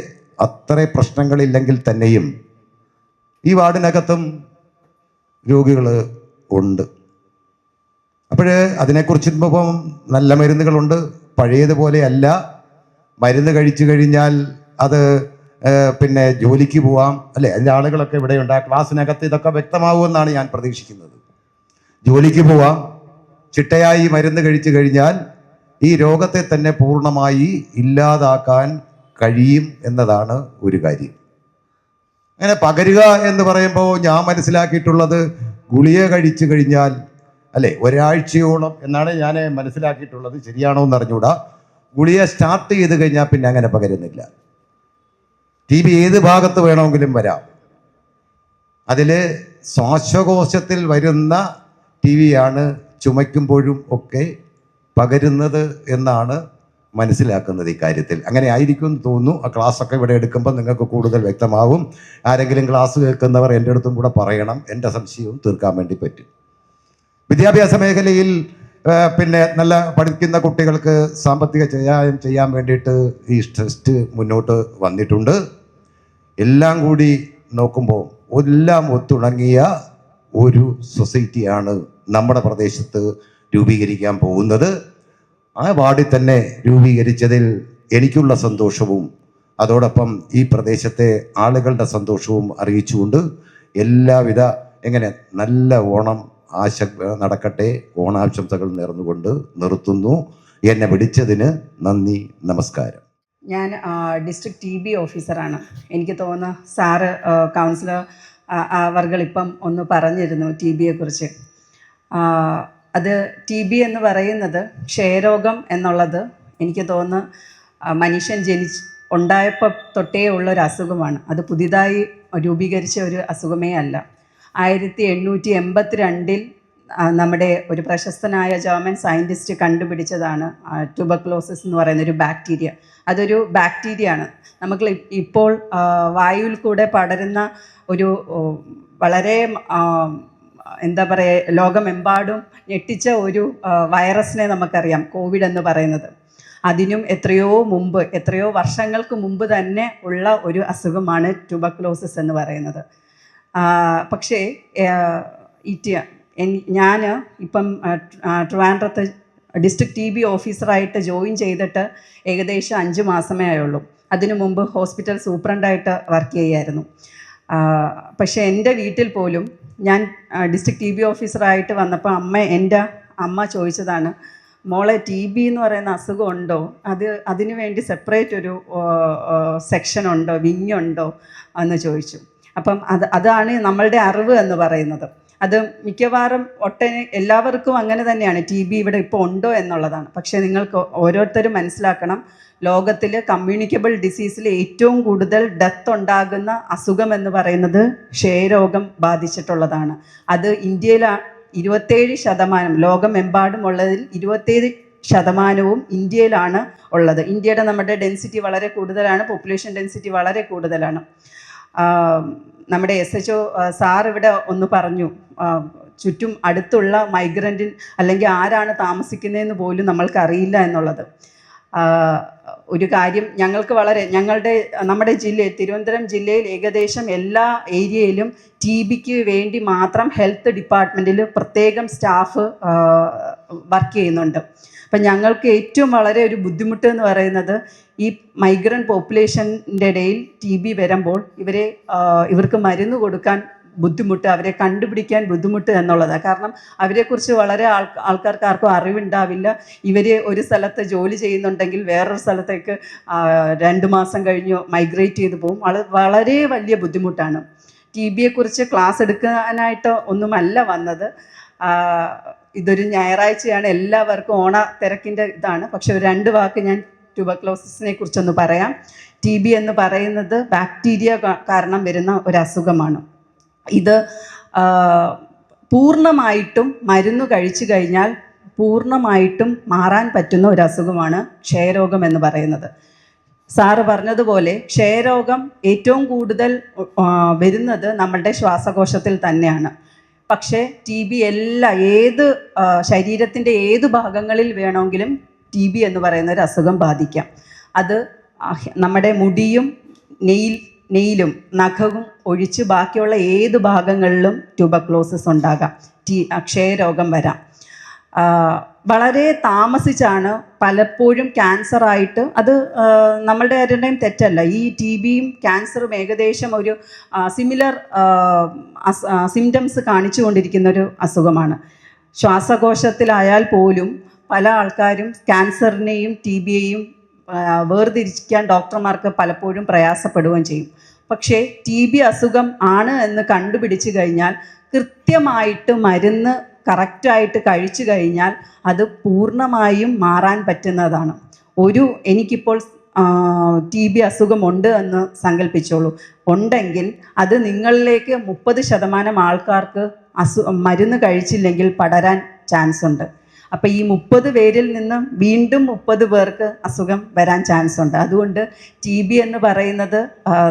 Speaker 10: അത്ര പ്രശ്നങ്ങളില്ലെങ്കിൽ തന്നെയും ഈ വാർഡിനകത്തും രോഗികൾ ഉണ്ട്. അപ്പോൾ അതിനെക്കുറിച്ച് ഇപ്പം നല്ല മരുന്നുകളുണ്ട്, പഴയതുപോലെ അല്ല. മരുന്ന് കഴിച്ചു കഴിഞ്ഞാൽ അത് പിന്നെ ജോലിക്ക് പോവാം, അല്ലേ? അതിൻ്റെ ആളുകളൊക്കെ ഇവിടെയുണ്ട്. ആ ക്ലാസ്സിനകത്ത് ഇതൊക്കെ വ്യക്തമാവുമെന്നാണ് ഞാൻ പ്രതീക്ഷിക്കുന്നത്. ജോലിക്ക് പോവാം, ചിട്ടയായി മരുന്ന് കഴിച്ചു കഴിഞ്ഞാൽ ഈ രോഗത്തെ തന്നെ പൂർണ്ണമായി ഇല്ലാതാക്കാൻ കഴിയും എന്നതാണ് ഒരു കാര്യം. അങ്ങനെ പകരുക എന്ന് പറയുമ്പോൾ ഞാൻ മനസ്സിലാക്കിയിട്ടുള്ളത്, ഗുളിക കഴിച്ചു കഴിഞ്ഞാൽ, അല്ലേ, ഒരാഴ്ചയോളം എന്നാണ് ഞാൻ മനസ്സിലാക്കിയിട്ടുള്ളത്. ശരിയാണോ എന്ന് അറിഞ്ഞൂടാ. ഗുളിക സ്റ്റാർട്ട് ചെയ്ത് കഴിഞ്ഞാൽ പിന്നെ അങ്ങനെ പകരുന്നില്ല. TB ഏത് ഭാഗത്ത് വേണമെങ്കിലും വരാം. അതിൽ ശ്വാസകോശത്തിൽ വരുന്ന TB ആണ് ചുമയ്ക്കുമ്പോഴും ഒക്കെ പകരുന്നത് എന്നാണ് മനസ്സിലാക്കുന്നത്. ഈ കാര്യത്തിൽ അങ്ങനെ ആയിരിക്കും എന്ന് തോന്നുന്നു. ആ ക്ലാസ്സൊക്കെ ഇവിടെ എടുക്കുമ്പോൾ നിങ്ങൾക്ക് കൂടുതൽ വ്യക്തമാവും. ആരെങ്കിലും ക്ലാസ് കേൾക്കുന്നവർ എൻ്റെ അടുത്തും കൂടെ പറയണം, എൻ്റെ സംശയവും തീർക്കാൻ വേണ്ടി പറ്റും. വിദ്യാഭ്യാസ മേഖലയിൽ പിന്നെ നല്ല പഠിക്കുന്ന കുട്ടികൾക്ക് സാമ്പത്തിക സഹായം ചെയ്യാൻ വേണ്ടിയിട്ട് ഈ ട്രസ്റ്റ് മുന്നോട്ട് വന്നിട്ടുണ്ട്. എല്ലാം കൂടി നോക്കുമ്പോൾ എല്ലാം ഒത്തുണങ്ങിയ ഒരു സൊസൈറ്റിയാണ് നമ്മുടെ പ്രദേശത്ത് രൂപീകരിക്കാൻ പോകുന്നത്. ആ വാർഡിൽ തന്നെ രൂപീകരിച്ചതിൽ എനിക്കുള്ള സന്തോഷവും അതോടൊപ്പം ഈ പ്രദേശത്തെ ആളുകളുടെ സന്തോഷവും അറിയിച്ചുകൊണ്ട് എല്ലാവിധ നല്ല ഓണം നടക്കട്ടെ, ഓണാശംസകൾ നേർന്നുകൊണ്ട് നിർത്തുന്നു. എന്നെ വിളിച്ചതിന് നന്ദി, നമസ്കാരം.
Speaker 11: ഞാൻ ഡിസ്ട്രിക്ട് TB ഓഫീസറാണ്. എനിക്ക് തോന്നുന്നു സാറ് കൗൺസിലർ അവർകളിപ്പം ഒന്ന് പറഞ്ഞിരുന്നു TBയെക്കുറിച്ച്. അത് TB എന്ന് പറയുന്നത് ക്ഷയരോഗം എന്നുള്ളത് എനിക്ക് തോന്നുന്നു മനുഷ്യൻ ഉണ്ടായപ്പോൾ തൊട്ടേ ഉള്ളൊരു അസുഖമാണ്. അത് പുതിയതായി രൂപീകരിച്ച ഒരു അസുഖമേ അല്ല. 1882 നമ്മുടെ ഒരു പ്രശസ്തനായ ജർമ്മൻ സയൻറ്റിസ്റ്റ് കണ്ടുപിടിച്ചതാണ് ട്യൂബർക്ലോസിസ് എന്ന് പറയുന്ന ഒരു ബാക്ടീരിയ. അതൊരു ബാക്ടീരിയ ആണ്. നമുക്ക് ഇപ്പോൾ വായുവിൽ കൂടെ പടരുന്ന ഒരു വളരെ എന്താ പറയുക, ലോകമെമ്പാടും ഞെട്ടിച്ച ഒരു വൈറസിനെ നമുക്കറിയാം, കോവിഡ് എന്ന് പറയുന്നത്. അതിനും എത്രയോ വർഷങ്ങൾക്ക് മുമ്പ് തന്നെ ഉള്ള ഒരു അസുഖമാണ് ട്യൂബർക്ലോസിസ് എന്ന് പറയുന്നത്. പക്ഷേ ഞാൻ ഇപ്പം ട്രിവാൻഡ്രത്ത് ഡിസ്ട്രിക്ട് TB ഓഫീസറായിട്ട് ജോയിൻ ചെയ്തിട്ട് ഏകദേശം 5 മാസമേ ആയുള്ളൂ. അതിനു മുമ്പ് ഹോസ്പിറ്റൽ സൂപ്രണ്ടായിട്ട് വർക്ക് ചെയ്യായിരുന്നു. പക്ഷേ എൻ്റെ വീട്ടിൽ പോലും ഞാൻ ഡിസ്ട്രിക്ട് TB ഓഫീസറായിട്ട് വന്നപ്പോൾ എൻ്റെ അമ്മ ചോദിച്ചതാണ്, മോളെ TB എന്ന് പറയുന്ന അസുഖം ഉണ്ടോ, അതിനു വേണ്ടി സെപ്പറേറ്റ് ഒരു സെക്ഷൻ ഉണ്ടോ, വിങ് ഉണ്ടോ എന്ന് ചോദിച്ചു. അപ്പം അതാണ് നമ്മളുടെ അറിവ് എന്ന് പറയുന്നത്. അത് മിക്കവാറും എല്ലാവർക്കും അങ്ങനെ തന്നെയാണ്. TB ഇവിടെ ഇപ്പോൾ ഉണ്ടോ എന്നുള്ളതാണ്. പക്ഷേ നിങ്ങൾക്ക് ഓരോരുത്തരും മനസ്സിലാക്കണം, ലോകത്തിൽ കമ്മ്യൂണിക്കബിൾ ഡിസീസിൽ ഏറ്റവും കൂടുതൽ ഡെത്ത് ഉണ്ടാകുന്ന അസുഖം എന്ന് പറയുന്നത് ക്ഷയരോഗം ബാധിച്ചിട്ടുള്ളതാണ്. അത് ഇന്ത്യയിൽ 27%, ലോകമെമ്പാടും ഉള്ളതിൽ 27% ഇന്ത്യയിലാണ് ഉള്ളത്. ഇന്ത്യയുടെ നമ്മുടെ ഡെൻസിറ്റി വളരെ കൂടുതലാണ്, പോപ്പുലേഷൻ ഡെൻസിറ്റി വളരെ കൂടുതലാണ്. നമ്മുടെ SHO സാർ ഇവിടെ ഒന്ന് പറഞ്ഞു, ചുറ്റും അടുത്തുള്ള മൈഗ്രൻറ്റിൻ അല്ലെങ്കിൽ ആരാണ് താമസിക്കുന്നതെന്ന് പോലും നമ്മൾക്കറിയില്ല എന്നുള്ളത്. ഒരു കാര്യം നമ്മുടെ ജില്ലയിൽ, തിരുവനന്തപുരം ജില്ലയിൽ ഏകദേശം എല്ലാ ഏരിയയിലും TBക്ക് വേണ്ടി മാത്രം ഹെൽത്ത് ഡിപ്പാർട്ട്മെൻറ്റിൽ പ്രത്യേകം സ്റ്റാഫ് വർക്ക് ചെയ്യുന്നുണ്ട്. അപ്പം ഞങ്ങൾക്ക് ഏറ്റവും വളരെ ഒരു ബുദ്ധിമുട്ട് എന്ന് പറയുന്നത്, ഈ മൈഗ്രൻ്റ് പോപ്പുലേഷൻ്റെ ഇടയിൽ TB വരുമ്പോൾ ഇവർക്ക് മരുന്ന് കൊടുക്കാൻ ബുദ്ധിമുട്ട്, അവരെ കണ്ടുപിടിക്കാൻ ബുദ്ധിമുട്ട് എന്നുള്ളതാണ്. കാരണം അവരെക്കുറിച്ച് വളരെ ആൾക്കാർക്ക് ആർക്കും അറിവുണ്ടാവില്ല. ഇവർ ഒരു സ്ഥലത്ത് ജോലി ചെയ്യുന്നുണ്ടെങ്കിൽ വേറൊരു സ്ഥലത്തേക്ക് 2 മാസം കഴിഞ്ഞ് മൈഗ്രേറ്റ് ചെയ്ത് പോകും. വളരെ വലിയ ബുദ്ധിമുട്ടാണ്. TBയെക്കുറിച്ച് ക്ലാസ് എടുക്കാനായിട്ട് ഒന്നുമല്ല വന്നത്. ഇതൊരു ഞായറാഴ്ചയാണ്, എല്ലാവർക്കും ഓണ തിരക്കിൻ്റെ ഇതാണ്. പക്ഷെ ഒരു 2 വാക്ക് ഞാൻ ട്യൂബർക്ലോസിസിനെ കുറിച്ചൊന്ന് പറയാം. TB എന്ന് പറയുന്നത് ബാക്ടീരിയ കാരണം വരുന്ന ഒരു അസുഖമാണ്. ഇത് പൂർണ്ണമായിട്ടും മരുന്ന് കഴിച്ചു കഴിഞ്ഞാൽ പൂർണ്ണമായിട്ടും മാറാൻ പറ്റുന്ന ഒരു അസുഖമാണ് ക്ഷയരോഗം എന്ന് പറയുന്നത്. സാറ് പറഞ്ഞതുപോലെ ക്ഷയരോഗം ഏറ്റവും കൂടുതൽ വരുന്നത് നമ്മളുടെ ശ്വാസകോശത്തിൽ തന്നെയാണ്. പക്ഷേ TB ശരീരത്തിൻ്റെ ഏത് ഭാഗങ്ങളിൽ വേണമെങ്കിലും TB എന്ന് പറയുന്ന ഒരു അസുഖം ബാധിക്കാം. അത് നമ്മുടെ മുടിയും നെയിലും നഖവും ഒഴിച്ച് ബാക്കിയുള്ള ഏത് ഭാഗങ്ങളിലും ട്യൂബർക്ലോസിസ് ഉണ്ടാകാം, ക്ഷയരോഗം വരാം. വളരെ താമസിച്ചാണ് പലപ്പോഴും ക്യാൻസറായിട്ട്, അത് നമ്മളുടെ ആരുടെയും തെറ്റല്ല, ഈ TBയും ക്യാൻസറും ഏകദേശം ഒരു സിമിലർ സിംറ്റംസ് കാണിച്ചുകൊണ്ടിരിക്കുന്ന ഒരു അസുഖമാണ്. ശ്വാസകോശത്തിലായാൽ പോലും പല ആൾക്കാരും ക്യാൻസറിനെയും TBയെയും വേർതിരിക്കാൻ ഡോക്ടർമാർക്ക് പലപ്പോഴും പ്രയാസപ്പെടുകയും ചെയ്യും. പക്ഷേ TB അസുഖം ആണ് എന്ന് കണ്ടുപിടിച്ച് കഴിഞ്ഞാൽ കൃത്യമായിട്ട് മരുന്ന് കറക്റ്റായിട്ട് കഴിച്ചു കഴിഞ്ഞാൽ അത് പൂർണ്ണമായും മാറാൻ പറ്റുന്നതാണ്. എനിക്കിപ്പോൾ TB അസുഖമുണ്ട് എന്ന് സങ്കല്പിച്ചോളൂ. ഉണ്ടെങ്കിൽ അത് നിങ്ങളിലേക്ക് 30% ആൾക്കാർക്ക് മരുന്ന് കഴിച്ചില്ലെങ്കിൽ പടരാൻ ചാൻസ് ഉണ്ട്. അപ്പോൾ ഈ 30 പേരിൽ നിന്ന് വീണ്ടും 30 പേർക്ക് അസുഖം വരാൻ ചാൻസ് ഉണ്ട്. അതുകൊണ്ട് TB എന്ന് പറയുന്നത്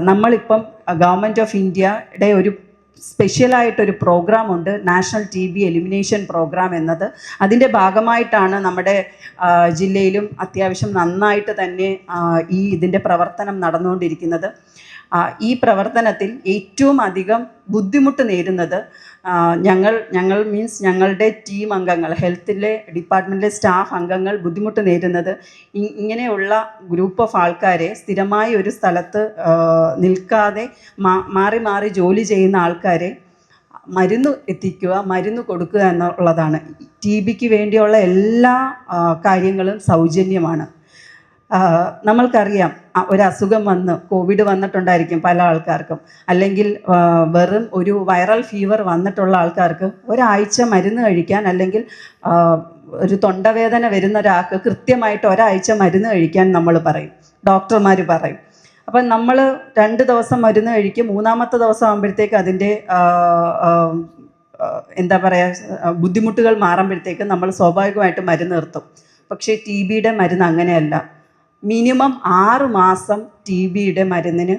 Speaker 11: നമ്മളിപ്പം ഗവൺമെൻറ് ഓഫ് ഇന്ത്യയുടെ ഒരു സ്പെഷ്യലായിട്ടൊരു പ്രോഗ്രാം ഉണ്ട്, നാഷണൽ TB എലിമിനേഷൻ പ്രോഗ്രാം എന്നത്. അതിൻ്റെ ഭാഗമായിട്ടാണ് നമ്മുടെ ജില്ലയിലും അത്യാവശ്യം നന്നായിട്ട് തന്നെ ഇതിൻ്റെ പ്രവർത്തനം നടന്നുകൊണ്ടിരിക്കുന്നത്. ഈ പ്രവർത്തനത്തിൽ ഏറ്റവും അധികം ബുദ്ധിമുട്ട് നേരിടുന്നത് ഞങ്ങളുടെ ടീം അംഗങ്ങൾ, ഹെൽത്തിലെ ഡിപ്പാർട്ട്മെൻറ്റിലെ സ്റ്റാഫ് അംഗങ്ങൾ ബുദ്ധിമുട്ട് നേരിടുന്നത് ഇങ്ങനെയുള്ള ഗ്രൂപ്പ് ഓഫ് ആൾക്കാരെ സ്ഥിരമായി ഒരു സ്ഥലത്ത് നിൽക്കാതെ മാറി മാറി ജോലി ചെയ്യുന്ന ആൾക്കാരെ മരുന്ന് എത്തിക്കുക, മരുന്ന് കൊടുക്കുക എന്നുള്ളതാണ്. TBക്ക് വേണ്ടിയുള്ള എല്ലാ കാര്യങ്ങളും സൗജന്യമാണ്. നമ്മൾക്കറിയാം, ഒരസുഖം കോവിഡ് വന്നിട്ടുണ്ടായിരിക്കും പല ആൾക്കാർക്കും, അല്ലെങ്കിൽ വെറും ഒരു വൈറൽ ഫീവർ വന്നിട്ടുള്ള ആൾക്കാർക്ക് ഒരാഴ്ച മരുന്ന് കഴിക്കാൻ, അല്ലെങ്കിൽ ഒരു തൊണ്ടവേദന വരുന്ന ഒരാൾക്ക് കൃത്യമായിട്ട് ഒരാഴ്ച മരുന്ന് കഴിക്കാൻ നമ്മൾ പറയും, ഡോക്ടർമാർ പറയും. അപ്പം നമ്മൾ 2 ദിവസം മരുന്ന് കഴിക്കും, 3-ാമത്തെ ദിവസം ആകുമ്പോഴത്തേക്ക് അതിൻ്റെ ബുദ്ധിമുട്ടുകൾ മാറുമ്പോഴത്തേക്ക് നമ്മൾ സ്വാഭാവികമായിട്ട് മരുന്ന് നിർത്തും. പക്ഷേ TBയുടെ മരുന്ന് അങ്ങനെയല്ല. മിനിമം 6 മാസം TBയുടെ മരുന്നിന്,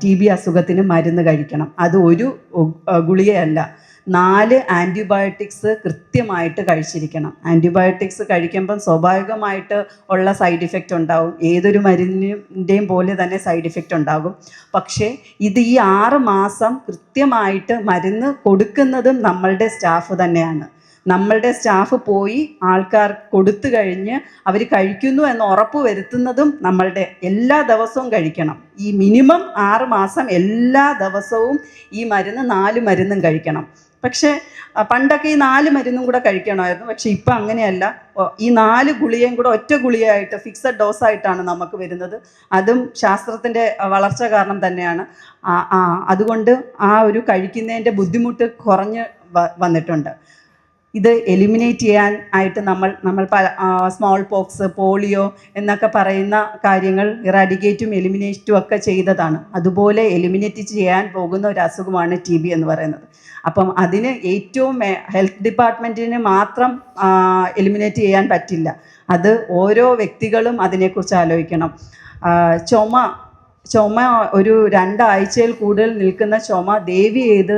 Speaker 11: TB അസുഖത്തിന് മരുന്ന് കഴിക്കണം. അത് ഒരു ഗുളികയല്ല, 4 ആൻറ്റിബയോട്ടിക്സ് കൃത്യമായിട്ട് കഴിച്ചിരിക്കണം. ആൻറ്റിബയോട്ടിക്സ് കഴിക്കുമ്പം സ്വാഭാവികമായിട്ട് ഉള്ള സൈഡ് ഇഫക്റ്റ് ഉണ്ടാകും, ഏതൊരു മരുന്നിൻ്റെയും പോലെ തന്നെ സൈഡ് ഇഫക്റ്റ് ഉണ്ടാകും. പക്ഷേ ഈ 6 മാസം കൃത്യമായിട്ട് മരുന്ന് കൊടുക്കുന്നതും നമ്മളുടെ സ്റ്റാഫ് തന്നെയാണ്. നമ്മളുടെ സ്റ്റാഫ് പോയി ആൾക്കാർ കൊടുത്തു കഴിഞ്ഞ് അവർ കഴിക്കുന്നു എന്ന് ഉറപ്പ് വരുത്തുന്നതും നമ്മളുടെ എല്ലാ ദിവസവും കഴിക്കണം. ഈ മിനിമം 6 മാസം എല്ലാ ദിവസവും ഈ മരുന്ന് 4 മരുന്നും കഴിക്കണം. പക്ഷേ പണ്ടൊക്കെ ഈ 4 മരുന്നും കൂടെ കഴിക്കണമായിരുന്നു. പക്ഷേ ഇപ്പം അങ്ങനെയല്ല, ഈ 4 ഗുളികയും കൂടെ ഒറ്റ ഗുളികയായിട്ട് ഫിക്സഡ് ഡോസായിട്ടാണ് നമുക്ക് വരുന്നത്. അതും ശാസ്ത്രത്തിൻ്റെ വളർച്ച കാരണം തന്നെയാണ്. അതുകൊണ്ട് ഒരു കഴിക്കുന്നതിൻ്റെ ബുദ്ധിമുട്ട് കുറഞ്ഞ് വന്നിട്ടുണ്ട്. ഇത് എലിമിനേറ്റ് ചെയ്യാൻ ആയിട്ട് നമ്മൾ സ്മോൾ പോക്സ്, പോളിയോ എന്നൊക്കെ പറയുന്ന കാര്യങ്ങൾ ഇറാഡിക്കേറ്റും എലിമിനേറ്റും ഒക്കെ ചെയ്തതാണ്. അതുപോലെ എലിമിനേറ്റ് ചെയ്യാൻ പോകുന്ന ഒരു അസുഖമാണ് TB എന്ന് പറയുന്നത്. അപ്പം അതിന് ഏറ്റവും ഹെൽത്ത് ഡിപ്പാർട്ട്മെൻറ്റിന് മാത്രം എലിമിനേറ്റ് ചെയ്യാൻ പറ്റില്ല. അത് ഓരോ വ്യക്തികളും അതിനെക്കുറിച്ച് ആലോചിക്കണം. ചുമ ഒരു 2 ആഴ്ചയിൽ കൂടുതൽ നിൽക്കുന്ന ചുമ ദയവ് ചെയ്ത്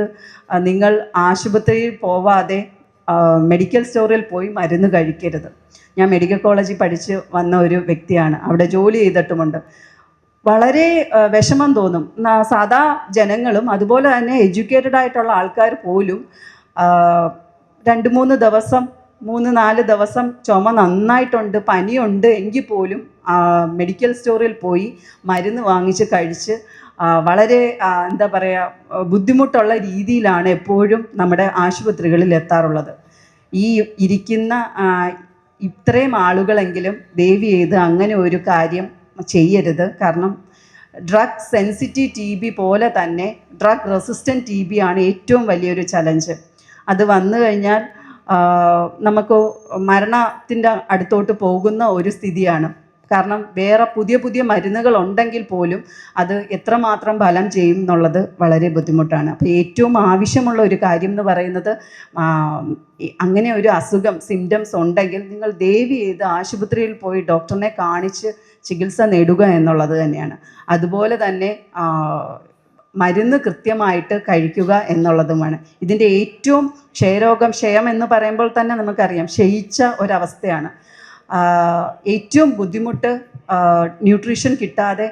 Speaker 11: നിങ്ങൾ ആശുപത്രിയിൽ പോവാതെ മെഡിക്കൽ സ്റ്റോറിൽ പോയി മരുന്ന് കഴിക്കരുത്. ഞാൻ മെഡിക്കൽ കോളേജിൽ പഠിച്ച് വന്ന ഒരു വ്യക്തിയാണ്, അവിടെ ജോലി ചെയ്തിട്ടുമുണ്ട്. വളരെ വിഷമം തോന്നും. സാധാ ജനങ്ങളും അതുപോലെ തന്നെ എഡ്യൂക്കേറ്റഡ് ആയിട്ടുള്ള ആൾക്കാർ പോലും 2-3 ദിവസം 3-4 ദിവസം ചുമ നന്നായിട്ടുണ്ട്, പനിയുണ്ട് എങ്കിൽ പോലും മെഡിക്കൽ സ്റ്റോറിൽ പോയി മരുന്ന് വാങ്ങിച്ച് കഴിച്ച് വളരെ ബുദ്ധിമുട്ടുള്ള രീതിയിലാണ് എപ്പോഴും നമ്മുടെ ആശുപത്രികളിൽ എത്താറുള്ളത്. ഈ ഇരിക്കുന്ന ഇത്രയും ആളുകളെങ്കിലും ദയവ് ചെയ്ത് അങ്ങനെ ഒരു കാര്യം ചെയ്യരുത്. കാരണം ഡ്രഗ് സെൻസിറ്റീവ് TB പോലെ തന്നെ ഡ്രഗ് റെസിസ്റ്റൻറ്റ് TB ആണ് ഏറ്റവും വലിയൊരു ചലഞ്ച്. അത് വന്നു കഴിഞ്ഞാൽ നമുക്ക് മരണത്തിൻ്റെ അടുത്തോട്ട് പോകുന്ന ഒരു സ്ഥിതിയാണ്. കാരണം വേറെ പുതിയ പുതിയ മരുന്നുകൾ ഉണ്ടെങ്കിൽ പോലും അത് എത്രമാത്രം ഫലം ചെയ്യും എന്നുള്ളത് വളരെ ബുദ്ധിമുട്ടാണ്. അപ്പോൾ ഏറ്റവും ആവശ്യമുള്ള ഒരു കാര്യം എന്ന് പറയുന്നത് അങ്ങനെ ഒരു അസുഖം സിംറ്റംസ് ഉണ്ടെങ്കിൽ നിങ്ങൾ ദയവ് ചെയ്ത് ആശുപത്രിയിൽ പോയി ഡോക്ടറിനെ കാണിച്ച് ചികിത്സ നേടുക എന്നുള്ളത് തന്നെയാണ്. അതുപോലെ തന്നെ മരുന്ന് കൃത്യമായിട്ട് കഴിക്കുക എന്നുള്ളതുമാണ്. ഇതിൻ്റെ ഏറ്റവും ക്ഷയം എന്ന് പറയുമ്പോൾ തന്നെ നമുക്കറിയാം ക്ഷയിച്ച ഒരവസ്ഥയാണ്. ഏറ്റവും ബുദ്ധിമുട്ട് ന്യൂട്രീഷൻ കിട്ടാതെ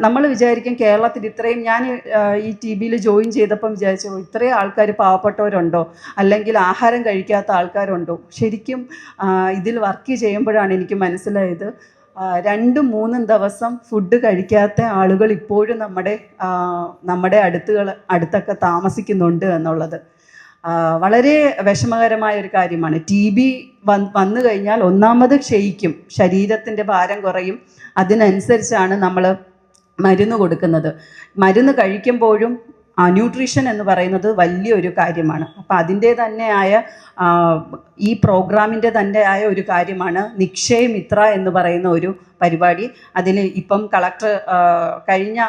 Speaker 11: നമ്മൾ വിചാരിക്കും കേരളത്തിൽ ഇത്രയും, ഞാൻ ഈ TBയിൽ ജോയിൻ ചെയ്തപ്പം വിചാരിച്ചു ഇത്രയും ആൾക്കാർ പാവപ്പെട്ടവരുണ്ടോ അല്ലെങ്കിൽ ആഹാരം കഴിക്കാത്ത ആൾക്കാരുണ്ടോ. ശരിക്കും ഇതിൽ വർക്ക് ചെയ്യുമ്പോഴാണ് എനിക്ക് മനസ്സിലായത് 2-3 ദിവസം ഫുഡ് കഴിക്കാത്ത ആളുകൾ ഇപ്പോഴും നമ്മുടെ അടുത്തൊക്കെ താമസിക്കുന്നുണ്ട് എന്നുള്ളത് വളരെ വിഷമകരമായ ഒരു കാര്യമാണ്. TB വന്നു കഴിഞ്ഞാൽ ഒന്നാമത് ക്ഷയിക്കും, ശരീരത്തിൻ്റെ ഭാരം കുറയും. അതിനനുസരിച്ചാണ് നമ്മൾ മരുന്ന് കൊടുക്കുന്നത്. മരുന്ന് കഴിക്കുമ്പോഴും ന്യൂട്രീഷൻ എന്ന് പറയുന്നത് വലിയൊരു കാര്യമാണ്. അപ്പം അതിൻ്റെ തന്നെയായ ഈ പ്രോഗ്രാമിൻ്റെ തന്നെയായ ഒരു കാര്യമാണ് നിക്ഷയ് മിത്ര എന്ന് പറയുന്ന ഒരു പരിപാടി. അതിൽ ഇപ്പം കളക്ടർ കഴിഞ്ഞ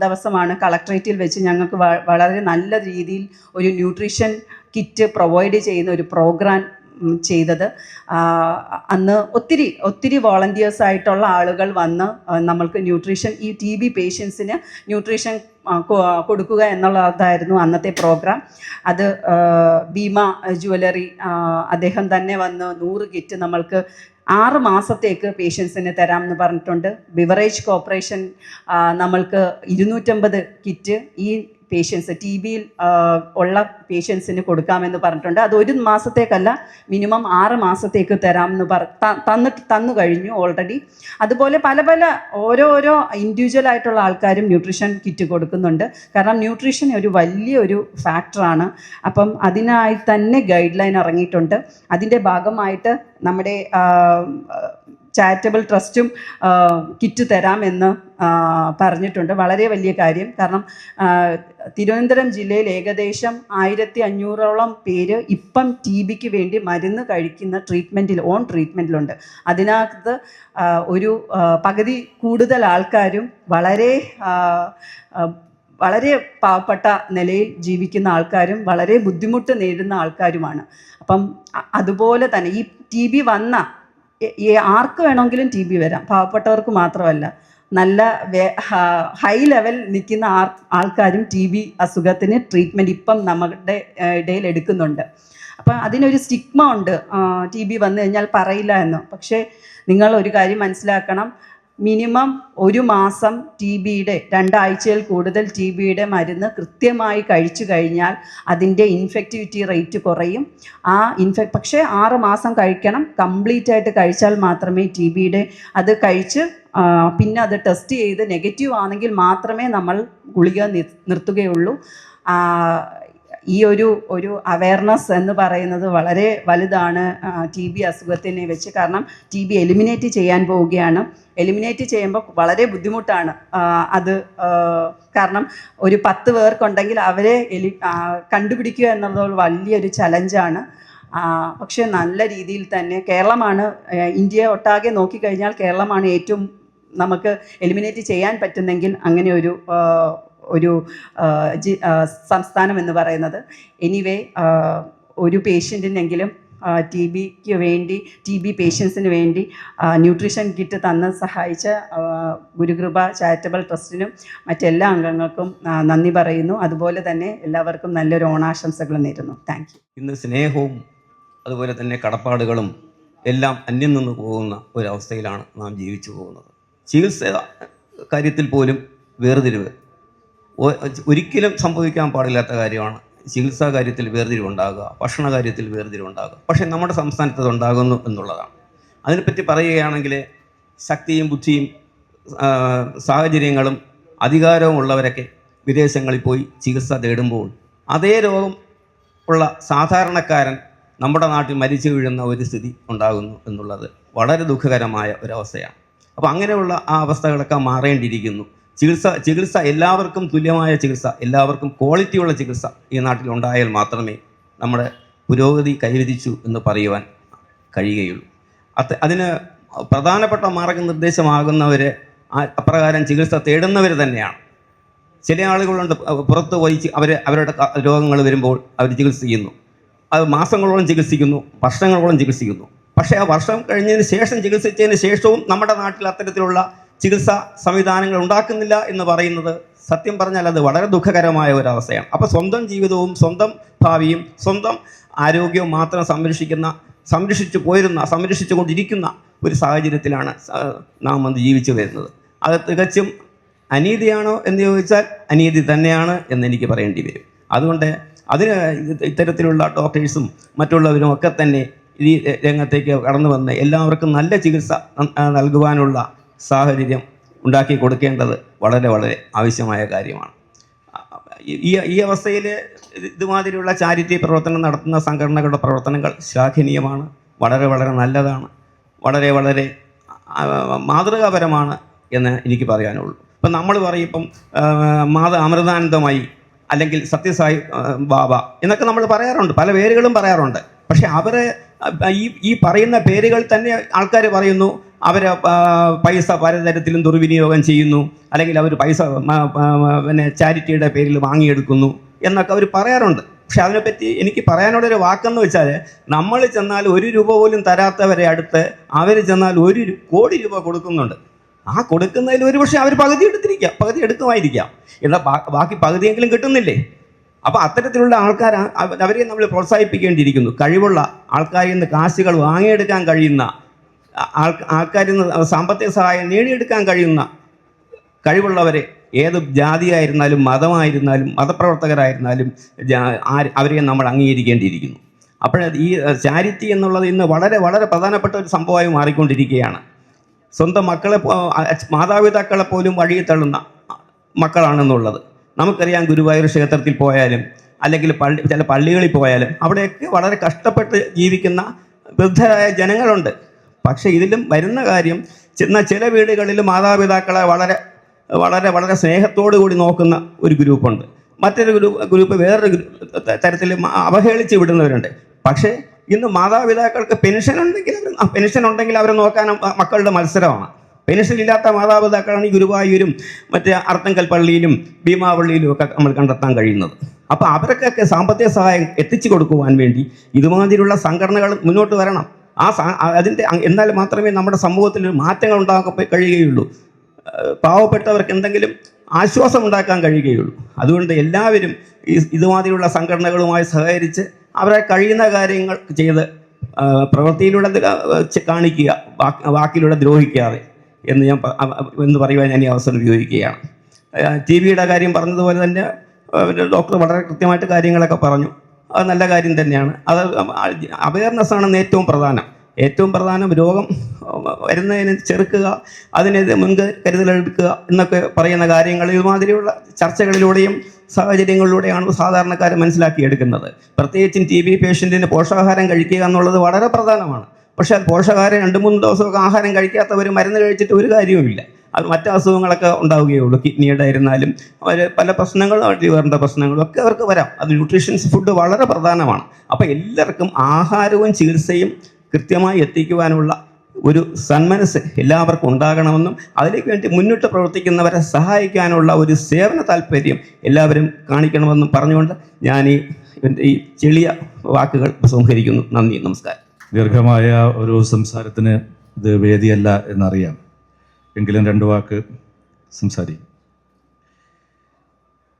Speaker 11: ദിവസമാണ് കളക്ടറേറ്റിൽ വെച്ച് ഞങ്ങൾക്ക് വളരെ നല്ല രീതിയിൽ ഒരു ന്യൂട്രീഷൻ കിറ്റ് പ്രൊവൈഡ് ചെയ്യുന്ന ഒരു പ്രോഗ്രാം ചെയ്തത്. അന്ന് ഒത്തിരി വോളണ്ടിയേഴ്സ് ആയിട്ടുള്ള ആളുകൾ വന്ന് നമ്മൾക്ക് ന്യൂട്രീഷൻ, ഈ TB പേഷ്യൻസിന് ന്യൂട്രീഷൻ കൊടുക്കുക എന്നുള്ളതായിരുന്നു അന്നത്തെ പ്രോഗ്രാം. അത് ഭീമ ജ്വല്ലറി അദ്ദേഹം തന്നെ വന്ന് 100 കിറ്റ് നമ്മൾക്ക് 6 മാസത്തേക്ക് പേഷ്യൻസിന് തരാമെന്ന് പറഞ്ഞിട്ടുണ്ട്. ബിവറേജ് കോർപ്പറേഷൻ നമ്മൾക്ക് 250 കിറ്റ് ഈ പേഷ്യൻസ് TBയിൽ ഉള്ള പേഷ്യൻസിന് കൊടുക്കാമെന്ന് പറഞ്ഞിട്ടുണ്ട്. അത് 1 മാസത്തേക്കല്ല, മിനിമം 6 മാസത്തേക്ക് തരാമെന്ന് തന്നു കഴിഞ്ഞു ഓൾറെഡി. അതുപോലെ പല ഓരോ ഇൻഡിവിജ്വൽ ആയിട്ടുള്ള ആൾക്കാരും ന്യൂട്രീഷൻ കിറ്റ് കൊടുക്കുന്നുണ്ട്. കാരണം ന്യൂട്രീഷൻ ഒരു വലിയൊരു ഫാക്ടറാണ്. അപ്പം അതിനായി തന്നെ ഗൈഡ് ലൈൻ ഇറങ്ങിയിട്ടുണ്ട്. അതിൻ്റെ ഭാഗമായിട്ട് നമ്മുടെ ചാരിറ്റബിൾ ട്രസ്റ്റും കിറ്റ് തരാമെന്ന് പറഞ്ഞിട്ടുണ്ട്. വളരെ വലിയ കാര്യം. കാരണം തിരുവനന്തപുരം ജില്ലയിൽ ഏകദേശം 1500ഓളം പേര് ഇപ്പം TBക്ക് വേണ്ടി മരുന്ന് കഴിക്കുന്ന ഓൺ ട്രീറ്റ്മെൻറ്റിലുണ്ട്. അതിനകത്ത് ഒരു പകുതി കൂടുതൽ ആൾക്കാരും വളരെ പാവപ്പെട്ട നിലയിൽ ജീവിക്കുന്ന ആൾക്കാരും വളരെ ബുദ്ധിമുട്ട് നേരിടുന്ന ആൾക്കാരുമാണ്. അപ്പം അതുപോലെ തന്നെ ഈ TB വന്ന ആർക്ക് വേണമെങ്കിലും TB വരാം, പാവപ്പെട്ടവർക്ക് മാത്രമല്ല. നല്ല ഹൈ ലെവൽ നിൽക്കുന്ന ആൾക്കാരും TB അസുഖത്തിന് ട്രീറ്റ്മെൻറ്റ് ഇപ്പം നമ്മുടെ ഇടയിൽ എടുക്കുന്നുണ്ട്. അപ്പം അതിനൊരു സ്റ്റിഗ്മ ഉണ്ട്, TB വന്നു കഴിഞ്ഞാൽ പറയില്ല എന്ന്. പക്ഷേ നിങ്ങൾ ഒരു കാര്യം മനസ്സിലാക്കണം, മിനിമം 1 മാസം TBയുടെ 2 ആഴ്ചയിൽ കൂടുതൽ TBയുടെ മരുന്ന് കൃത്യമായി കഴിച്ചു കഴിഞ്ഞാൽ അതിൻ്റെ ഇൻഫെക്റ്റിവിറ്റി റേറ്റ് കുറയും. പക്ഷേ 6 മാസം കഴിക്കണം. കംപ്ലീറ്റ് ആയിട്ട് കഴിച്ചാൽ മാത്രമേ TBയുടെ അത് കഴിച്ച് പിന്നെ അത് ടെസ്റ്റ് ചെയ്ത് നെഗറ്റീവ് ആണെങ്കിൽ മാത്രമേ നമ്മൾ ഗുളിക നിർത്തുകയുള്ളൂ. ഈ ഒരു അവയർനെസ് എന്ന് പറയുന്നത് വളരെ വലുതാണ് TB അസുഖത്തിനെ വെച്ച്. കാരണം TB എലിമിനേറ്റ് ചെയ്യാൻ പോവുകയാണ്. എലിമിനേറ്റ് ചെയ്യുമ്പോൾ വളരെ ബുദ്ധിമുട്ടാണ് അത്. കാരണം ഒരു 10 പേർക്കുണ്ടെങ്കിൽ അവരെ കണ്ടുപിടിക്കുക എന്നുള്ളത് വലിയൊരു ചലഞ്ചാണ്. പക്ഷേ നല്ല രീതിയിൽ തന്നെ കേരളമാണ്, ഇന്ത്യ ഒട്ടാകെ നോക്കിക്കഴിഞ്ഞാൽ കേരളമാണ് ഏറ്റവും നമുക്ക് എലിമിനേറ്റ് ചെയ്യാൻ പറ്റുന്നെങ്കിൽ അങ്ങനെ ഒരു സംസ്ഥാനം എന്ന് പറയുന്നത്. എനിവേ ഒരു പേഷ്യൻറ്റിനെങ്കിലും TB പേഷ്യൻസിന് വേണ്ടി ന്യൂട്രീഷൻ കിറ്റ് തന്ന് സഹായിച്ച ഗുരുകൃപ ചാരിറ്റബിൾ ട്രസ്റ്റിനും മറ്റെല്ലാ അംഗങ്ങൾക്കും നന്ദി പറയുന്നു. അതുപോലെ തന്നെ എല്ലാവർക്കും നല്ലൊരു ഓണാശംസകൾ നേരുന്നു. Thank you.
Speaker 3: ഇന്ന് സ്നേഹവും അതുപോലെ തന്നെ കടപ്പാടുകളും എല്ലാം അന്യം നിന്ന് പോകുന്ന ഒരവസ്ഥയിലാണ് നാം ജീവിച്ചു പോകുന്നത്. ചികിത്സ കാര്യത്തിൽ പോലും വേർതിരിവ് ഒരിക്കലും സംഭവിക്കാൻ പാടില്ലാത്ത കാര്യമാണ്. ചികിത്സാ കാര്യത്തിൽ വേർതിരിവുണ്ടാകുക, ഭക്ഷണ കാര്യത്തിൽ വേർതിരിവുണ്ടാകുക. പക്ഷേ നമ്മുടെ സംസ്ഥാനത്ത് അതുണ്ടാകുന്നു എന്നുള്ളതാണ്. അതിനെപ്പറ്റി പറയുകയാണെങ്കിൽ ശക്തിയും ബുദ്ധിയും സാഹചര്യങ്ങളും അധികാരവും ഉള്ളവരൊക്കെ വിദേശങ്ങളിൽ പോയി ചികിത്സ തേടുമ്പോൾ അതേ രോഗം ഉള്ള സാധാരണക്കാരൻ നമ്മുടെ നാട്ടിൽ മരിച്ചു വീഴുന്ന ഒരു സ്ഥിതി ഉണ്ടാകുന്നു എന്നുള്ളത് വളരെ ദുഃഖകരമായ ഒരവസ്ഥയാണ്. അപ്പോൾ അങ്ങനെയുള്ള ആ അവസ്ഥകളൊക്കെ മാറേണ്ടിയിരിക്കുന്നു. ചികിത്സ എല്ലാവർക്കും തുല്യമായ ചികിത്സ, എല്ലാവർക്കും ക്വാളിറ്റിയുള്ള ചികിത്സ ഈ നാട്ടിൽ ഉണ്ടായാൽ മാത്രമേ നമ്മുടെ പുരോഗതി കൈവരിച്ചു എന്ന് പറയുവാൻ കഴിയുകയുള്ളൂ. അതിന്
Speaker 12: പ്രധാനപ്പെട്ട മാർഗനിർദ്ദേശമാകുന്നവർ അപ്രകാരം ചികിത്സ തേടുന്നവർ തന്നെയാണ്. ചില ആളുകളുണ്ട് പുറത്ത് പോയി അവരുടെ രോഗങ്ങൾ വരുമ്പോൾ അവർ ചികിത്സിക്കുന്നു, അത് മാസങ്ങളോളം ചികിത്സിക്കുന്നു, വർഷങ്ങളോളം ചികിത്സിക്കുന്നു. പക്ഷേ ആ വർഷം കഴിഞ്ഞതിന് ശേഷം ചികിത്സിച്ചതിന് ശേഷവും നമ്മുടെ നാട്ടിൽ അത്തരത്തിലുള്ള ചികിത്സാ സംവിധാനങ്ങൾ ഉണ്ടാക്കുന്നില്ല എന്ന് പറയുന്നത് സത്യം പറഞ്ഞാൽ അത് വളരെ ദുഃഖകരമായ ഒരവസ്ഥയാണ്. അപ്പോൾ സ്വന്തം ജീവിതവും സ്വന്തം ഭാവിയും സ്വന്തം ആരോഗ്യവും മാത്രം സംരക്ഷിച്ചു കൊണ്ടിരിക്കുന്ന ഒരു സാഹചര്യത്തിലാണ് നാം വന്ന് ജീവിച്ചു വരുന്നത്. അത് തികച്ചും അനീതിയാണോ എന്ന് ചോദിച്ചാൽ അനീതി തന്നെയാണ് എന്നെനിക്ക് പറയേണ്ടി വരും. അതുകൊണ്ട് അതിന് ഇത്തരത്തിലുള്ള ഡോക്ടേഴ്സും മറ്റുള്ളവരും ഒക്കെ തന്നെ ഈ രംഗത്തേക്ക് കടന്നു വന്ന് എല്ലാവർക്കും നല്ല ചികിത്സ നൽകുവാനുള്ള സാഹചര്യം ഉണ്ടാക്കി കൊടുക്കേണ്ടത് വളരെ വളരെ ആവശ്യമായ കാര്യമാണ്. ഈ അവസ്ഥയിൽ ഇതുമാതിരിയുള്ള ചാരിറ്റി പ്രവർത്തനം നടത്തുന്ന സംഘടനകളുടെ പ്രവർത്തനങ്ങൾ ശ്ലാഘനീയമാണ്, വളരെ വളരെ നല്ലതാണ്, വളരെ വളരെ മാതൃകാപരമാണ് എന്ന് എനിക്ക് പറയാനുള്ളൂ. ഇപ്പം നമ്മൾ പറയും ഇപ്പം അമൃതാനന്ദമായി അല്ലെങ്കിൽ സത്യസായി ബാബ എന്നൊക്കെ നമ്മൾ പറയാറുണ്ട്, പല പേരുകളും പറയാറുണ്ട്. പക്ഷെ അവരെ ഈ പറയുന്ന പേരുകൾ തന്നെ ആൾക്കാർ പറയുന്നു അവരെ പൈസ പലതരത്തിലും ദുർവിനിയോഗം ചെയ്യുന്നു, അല്ലെങ്കിൽ അവർ പൈസ ചാരിറ്റിയുടെ പേരിൽ വാങ്ങിയെടുക്കുന്നു എന്നൊക്കെ അവർ പറയാറുണ്ട്. പക്ഷെ അതിനെപ്പറ്റി എനിക്ക് പറയാനുള്ളൊരു വാക്കെന്ന് വെച്ചാൽ, നമ്മൾ ചെന്നാൽ 1 രൂപ പോലും തരാത്തവരെ അടുത്ത് അവർ ചെന്നാൽ 1 കോടി രൂപ കൊടുക്കുന്നുണ്ട്. ആ കൊടുക്കുന്നതിൽ ഒരുപക്ഷെ അവർ പകുതി എടുക്കുമായിരിക്കാം, എന്നാൽ ബാക്കി പകുതിയെങ്കിലും കിട്ടുന്നില്ലേ? അപ്പോൾ അത്തരത്തിലുള്ള ആൾക്കാർ അവരെ നമ്മൾ പ്രോത്സാഹിപ്പിക്കേണ്ടിയിരിക്കുന്നു. കഴിവുള്ള ആൾക്കാരിൽ നിന്ന് കാശുകൾ വാങ്ങിയെടുക്കാൻ കഴിയുന്ന ആൾക്കാരിൽ നിന്ന് സാമ്പത്തിക സഹായം നേടിയെടുക്കാൻ കഴിയുന്ന കഴിവുള്ളവരെ ഏത് ജാതിയായിരുന്നാലും മതമായിരുന്നാലും മതപ്രവർത്തകരായിരുന്നാലും അവരെ നമ്മൾ അംഗീകരിക്കേണ്ടിയിരിക്കുന്നു. അപ്പോൾ ഈ ചാരിറ്റി എന്നുള്ളത് ഇന്ന് വളരെ വളരെ പ്രധാനപ്പെട്ട ഒരു സംഭവമായി മാറിക്കൊണ്ടിരിക്കുകയാണ്. സ്വന്തം മക്കളെ മാതാപിതാക്കളെ പോലും വഴിയിൽ തള്ളുന്ന മക്കളാണെന്നുള്ളത് നമുക്കറിയാം. ഗുരുവായൂർ ക്ഷേത്രത്തിൽ പോയാലും അല്ലെങ്കിൽ ചില പള്ളികളിൽ പോയാലും അവിടെയൊക്കെ വളരെ കഷ്ടപ്പെട്ട് ജീവിക്കുന്ന വൃദ്ധരായ ജനങ്ങളുണ്ട്. പക്ഷേ ഇതിലും വരുന്ന കാര്യം, ചില വീടുകളിൽ മാതാപിതാക്കളെ വളരെ വളരെ വളരെ സ്നേഹത്തോടു കൂടി നോക്കുന്ന ഒരു ഗ്രൂപ്പുണ്ട്, മറ്റൊരു ഗ്രൂപ്പ് വേറൊരു തരത്തിൽ അവഹേളിച്ച് വിടുന്നവരുണ്ട്. പക്ഷേ ഇന്ന് മാതാപിതാക്കൾക്ക് പെൻഷൻ ഉണ്ടെങ്കിൽ അവരെ നോക്കാൻ മക്കളുടെ മത്സരമാണ്. പെൻഷൻ ഇല്ലാത്ത മാതാപിതാക്കളാണ് ഈ ഗുരുവായൂരും മറ്റേ അർത്തങ്കൽ പള്ളിയിലും ഭീമാപള്ളിയിലും ഒക്കെ നമ്മൾ കണ്ടെത്താൻ കഴിയുന്നത്. അപ്പോൾ അവർക്കൊക്കെ സാമ്പത്തിക സഹായം എത്തിച്ചു കൊടുക്കുവാൻ വേണ്ടി ഇതുമാതിരിയുള്ള സംഘടനകൾ മുന്നോട്ട് വരണം. എന്നാൽ മാത്രമേ നമ്മുടെ സമൂഹത്തിൽ മാറ്റങ്ങൾ ഉണ്ടാക്കാൻ കഴിയുകയുള്ളൂ, പാവപ്പെട്ടവർക്ക് എന്തെങ്കിലും ആശ്വാസം ഉണ്ടാക്കാൻ കഴിയുകയുള്ളൂ. അതുകൊണ്ട് എല്ലാവരും ഇതുമാതിരിയുള്ള സംഘടനകളുമായി സഹകരിച്ച് അവരെ കഴിയുന്ന കാര്യങ്ങൾ ചെയ്ത് പ്രവൃത്തിയിലൂടെ കാണിക്കുക, വാക്കിലൂടെ ദ്രോഹിക്കാതെ എന്ന് പറയുവാൻ ഞാൻ ഈ അവസരം ഉപയോഗിക്കുകയാണ്. TBയുടെ കാര്യം പറഞ്ഞതുപോലെ തന്നെ ഡോക്ടർ വളരെ കൃത്യമായിട്ട് കാര്യങ്ങളൊക്കെ പറഞ്ഞു, അത് നല്ല കാര്യം തന്നെയാണ്. അത് അവയർനെസ്സാണ് ഏറ്റവും പ്രധാനം. രോഗം വരുന്നതിന് ചെറുക്കുക, അതിനെതിരെ മുൻകരുതലെടുക്കുക എന്നൊക്കെ പറയുന്ന കാര്യങ്ങൾ ഇതുമാതിരിയുള്ള ചർച്ചകളിലൂടെയും സാഹചര്യങ്ങളിലൂടെയാണ് സാധാരണക്കാർ മനസ്സിലാക്കിയെടുക്കുന്നത്. പ്രത്യേകിച്ചും TB പേഷ്യൻറ്റിന് പോഷകാഹാരം കഴിക്കുക എന്നുള്ളത് വളരെ പ്രധാനമാണ്. പക്ഷേ അത് പോഷകാഹാരം 2-3 ദിവസമൊക്കെ ആഹാരം കഴിക്കാത്തവർ മരുന്ന് കഴിച്ചിട്ട് ഒരു കാര്യവുമില്ല, അത് മറ്റ് അസുഖങ്ങളൊക്കെ ഉണ്ടാവുകയുള്ളൂ. കിഡ്നിയുടെ ആയിരുന്നാലും അവർ പല പ്രശ്നങ്ങളും ലിവറിൻ്റെ പ്രശ്നങ്ങളും ഒക്കെ അവർക്ക് വരാം. അത് ന്യൂട്രീഷ്യൻസ് ഫുഡ് വളരെ പ്രധാനമാണ്. അപ്പോൾ എല്ലാവർക്കും ആഹാരവും ചികിത്സയും കൃത്യമായി എത്തിക്കുവാനുള്ള ഒരു സന്മനസ് എല്ലാവർക്കും ഉണ്ടാകണമെന്നും അതിലേക്ക് വേണ്ടി മുന്നിട്ട് പ്രവർത്തിക്കുന്നവരെ സഹായിക്കാനുള്ള ഒരു സേവന താല്പര്യം എല്ലാവരും കാണിക്കണമെന്നും പറഞ്ഞുകൊണ്ട് ഞാൻ ഈ ചെറിയ വാക്കുകൾ സംഹരിക്കുന്നു. നന്ദി, നമസ്കാരം.
Speaker 9: ദീർഘമായ ഒരു സംസാരത്തിന് ഇത് വേദിയല്ല എന്നറിയാം, എങ്കിലും 2 വാക്ക് സംസാരിക്കും.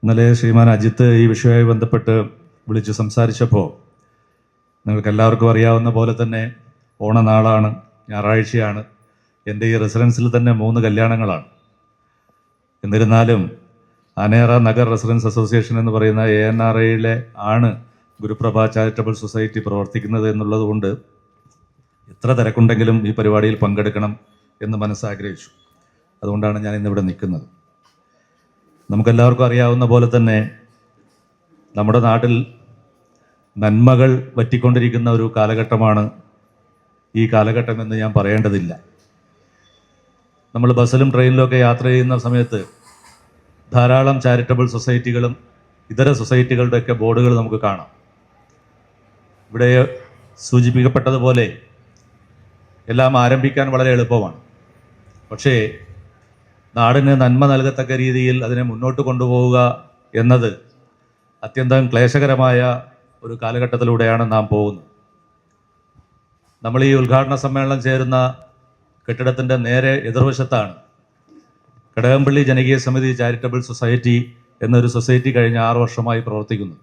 Speaker 9: ഇന്നലെ ശ്രീമാൻ അജിത്ത് ഈ വിഷയവുമായി ബന്ധപ്പെട്ട് വിളിച്ച് സംസാരിച്ചപ്പോൾ നിങ്ങൾക്ക് എല്ലാവർക്കും അറിയാവുന്ന പോലെ തന്നെ ഓണനാളാണ്, ഞായറാഴ്ചയാണ്. എൻ്റെ ഈ റെസിഡൻസിൽ തന്നെ 3 കല്യാണങ്ങളാണ്. എന്നിരുന്നാലും അനേറ നഗർ റെസിഡൻസ് അസോസിയേഷൻ എന്ന് പറയുന്ന ANRAയിലെ ആണ് ഗുരുപ്രഭ ചാരിറ്റബിൾ സൊസൈറ്റി പ്രവർത്തിക്കുന്നത് എന്നുള്ളത് കൊണ്ട് എത്ര തിരക്കുണ്ടെങ്കിലും ഈ പരിപാടിയിൽ പങ്കെടുക്കണം എന്ന് മനസ്സാഗ്രഹിച്ചു. അതുകൊണ്ടാണ് ഞാൻ ഇന്നിവിടെ നിൽക്കുന്നത്. നമുക്കെല്ലാവർക്കും അറിയാവുന്ന പോലെ തന്നെ നമ്മുടെ നാട്ടിൽ നന്മകൾ വറ്റിക്കൊണ്ടിരിക്കുന്ന ഒരു കാലഘട്ടമാണ് ഈ കാലഘട്ടം എന്ന് ഞാൻ പറയേണ്ടതില്ല. നമ്മൾ ബസ്സിലും ട്രെയിനിലുമൊക്കെ യാത്ര ചെയ്യുന്ന സമയത്ത് ധാരാളം ചാരിറ്റബിൾ സൊസൈറ്റികളും ഇതര സൊസൈറ്റികളുടെയൊക്കെ ബോർഡുകൾ നമുക്ക് കാണാം. ഇവിടെ സൂചിപ്പിക്കപ്പെട്ടതുപോലെ
Speaker 8: എല്ലാം ആരംഭിക്കാൻ വളരെ എളുപ്പമാണ്. പക്ഷേ നാടിന് നന്മ നൽകത്തക്ക രീതിയിൽ അതിനെ മുന്നോട്ട് കൊണ്ടുപോവുക എന്നത് അത്യന്തം ക്ലേശകരമായ ഒരു കാലഘട്ടത്തിലൂടെയാണ് നാം പോകുന്നത്. നമ്മൾ ഈ ഉദ്ഘാടന സമ്മേളനം ചേരുന്ന കെട്ടിടത്തിൻ്റെ നേരെ എതിർവശത്താണ് കടകംപള്ളി ജനകീയ സമിതി ചാരിറ്റബിൾ സൊസൈറ്റി എന്നൊരു സൊസൈറ്റി കഴിഞ്ഞ 6 വർഷമായി പ്രവർത്തിക്കുന്നു.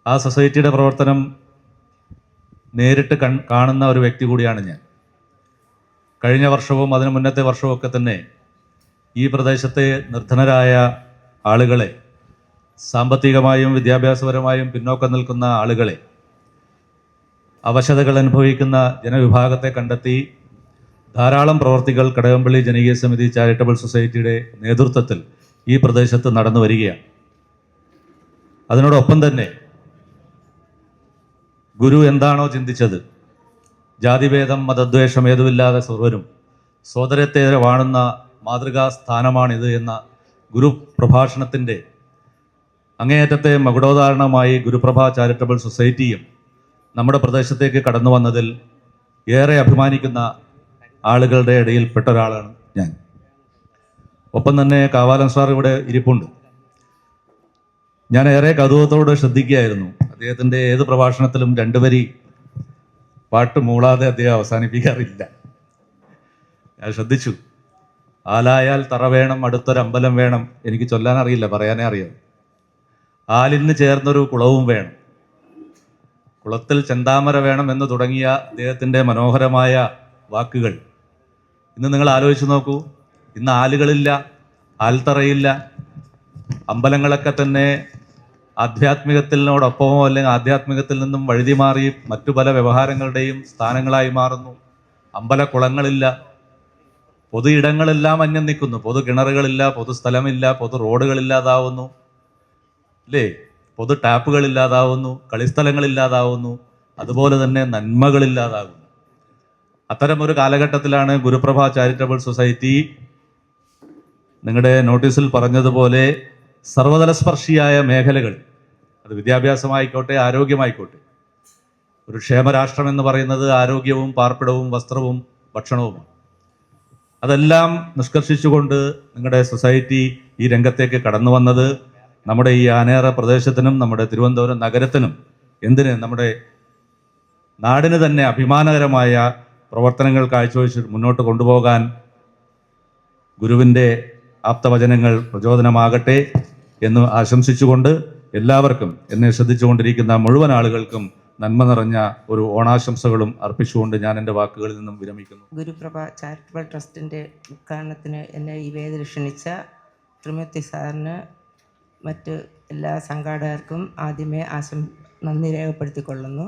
Speaker 8: ആ സൊസൈറ്റിയുടെ പ്രവർത്തനം നേരിട്ട് കാണുന്ന ഒരു വ്യക്തി കൂടിയാണ് ഞാൻ. കഴിഞ്ഞ വർഷവും അതിനു മുന്നത്തെ വർഷവും ഒക്കെ തന്നെ ഈ പ്രദേശത്തെ നിർധനരായ ആളുകളെ, സാമ്പത്തികമായും വിദ്യാഭ്യാസപരമായും പിന്നോക്കം നിൽക്കുന്ന ആളുകളെ, അവശതകൾ അനുഭവിക്കുന്ന ജനവിഭാഗത്തെ കണ്ടെത്തി ധാരാളം പ്രവർത്തികൾ കടകംപള്ളി ജനകീയ സമിതി ചാരിറ്റബിൾ സൊസൈറ്റിയുടെ നേതൃത്വത്തിൽ ഈ പ്രദേശത്ത് നടന്നു വരികയാണ്. അതിനോടൊപ്പം തന്നെ ഗുരു എന്താണോ ചിന്തിച്ചത്, ജാതിഭേദം മതദ്വേഷം ഏതുമില്ലാതെ സർവരും സോദരത്തെ വാണുന്ന മാതൃകാ സ്ഥാനമാണിത് എന്ന ഗുരു പ്രഭാഷണത്തിൻ്റെ അങ്ങേയറ്റത്തെ മകുടോദാഹരണമായി ഗുരുപ്രഭ ചാരിറ്റബിൾ സൊസൈറ്റിയും നമ്മുടെ പ്രദേശത്തേക്ക് കടന്നു വന്നതിൽ ഏറെ അഭിമാനിക്കുന്ന ആളുകളുടെ ഇടയിൽ പെട്ട ഒരാളാണ് ഞാൻ. ഒപ്പം തന്നെ കാവാലൻ സാർ ഇവിടെ ഇരിപ്പുണ്ട്. ഞാൻ ഏറെ കൗതുകത്തോടെ ശ്രദ്ധിക്കുകയായിരുന്നു. അദ്ദേഹത്തിൻ്റെ ഏത് പ്രഭാഷണത്തിലും 2 വരി പാട്ട് മൂളാതെ അദ്ദേഹം അവസാനിപ്പിക്കാറില്ല. ഞാൻ ശ്രദ്ധിച്ചു. ആലായാൽ തറ വേണം, അടുത്തൊരമ്പലം വേണം. എനിക്ക് ചൊല്ലാൻ അറിയില്ല, പറയാനേ അറിയാം. ആലിന് ചേർന്നൊരു കുളവും വേണം, കുളത്തിൽ ചെന്താമര വേണം എന്ന് തുടങ്ങിയ അദ്ദേഹത്തിൻ്റെ മനോഹരമായ വാക്കുകൾ ഇന്ന് നിങ്ങൾ ആലോചിച്ച് നോക്കൂ. ഇന്ന് ആലുകളില്ല, ആൽത്തറയില്ല. അമ്പലങ്ങളൊക്കെ തന്നെ ആധ്യാത്മികത്തിനോടൊപ്പമോ അല്ലെങ്കിൽ ആധ്യാത്മികത്തിൽ നിന്നും വഴുതി മാറി മറ്റു പല വ്യവഹാരങ്ങളുടെയും സ്ഥാനങ്ങളായി മാറുന്നു. അമ്പലക്കുളങ്ങളില്ല, പൊതു ഇടങ്ങളെല്ലാം അന്യം നിൽക്കുന്നു. പൊതു കിണറുകളില്ല, പൊതു സ്ഥലമില്ല, പൊതു റോഡുകളില്ലാതാവുന്നു, അല്ലേ? പൊതു ടാപ്പുകളില്ലാതാവുന്നു, കളിസ്ഥലങ്ങളില്ലാതാവുന്നു, അതുപോലെ തന്നെ നന്മകളില്ലാതാകുന്നു. അത്തരമൊരു കാലഘട്ടത്തിലാണ് ഗുരുപ്രഭ ചാരിറ്റബിൾ സൊസൈറ്റി നിങ്ങളുടെ നോട്ടീസിൽ പറഞ്ഞതുപോലെ സർവതലസ്പർശിയായ മേഖലകൾ, അത് വിദ്യാഭ്യാസമായിക്കോട്ടെ, ആരോഗ്യമായിക്കോട്ടെ. ഒരു ക്ഷേമരാഷ്ട്രം എന്ന് പറയുന്നത് ആരോഗ്യവും പാർപ്പിടവും വസ്ത്രവും ഭക്ഷണവുമാണ്. അതെല്ലാം നിഷ്കർഷിച്ചുകൊണ്ട് നിങ്ങളുടെ സൊസൈറ്റി ഈ രംഗത്തേക്ക് കടന്നു വന്നത് നമ്മുടെ ഈ ആനേറ പ്രദേശത്തിനും നമ്മുടെ തിരുവനന്തപുരം നഗരത്തിനും, എന്തിന് നമ്മുടെ നാടിന് തന്നെ അഭിമാനകരമായ പ്രവർത്തനങ്ങൾ കാഴ്ചവെച്ച് മുന്നോട്ട് കൊണ്ടുപോകാൻ ഗുരുവിൻ്റെ ആപ്തവചനങ്ങൾ പ്രചോദനമാകട്ടെ എന്ന് ആശംസിച്ചുകൊണ്ട് എല്ലാവർക്കും, എന്നെ ശ്രദ്ധിച്ചുകൊണ്ടിരിക്കുന്ന മുഴുവൻ ആളുകൾക്കും നന്മ നിറഞ്ഞ ഒരു ഓണാശംസകളും അർപ്പിച്ചുകൊണ്ട് ഞാൻ എൻ്റെ വാക്കുകളിൽ നിന്നും വിരമിക്കുന്നു.
Speaker 13: ഗുരുപ്രഭ ചാരിറ്റബിൾ ട്രസ്റ്റിൻ്റെ ഉദ്ഘാടനത്തിന് എന്നെ ഈ വേദിയിൽ ക്ഷണിച്ച ത്രിമൂർത്തി സാറിന് മറ്റ് എല്ലാ സംഘാടകർക്കും ആദ്യമേ നന്ദി രേഖപ്പെടുത്തിക്കൊള്ളുന്നു.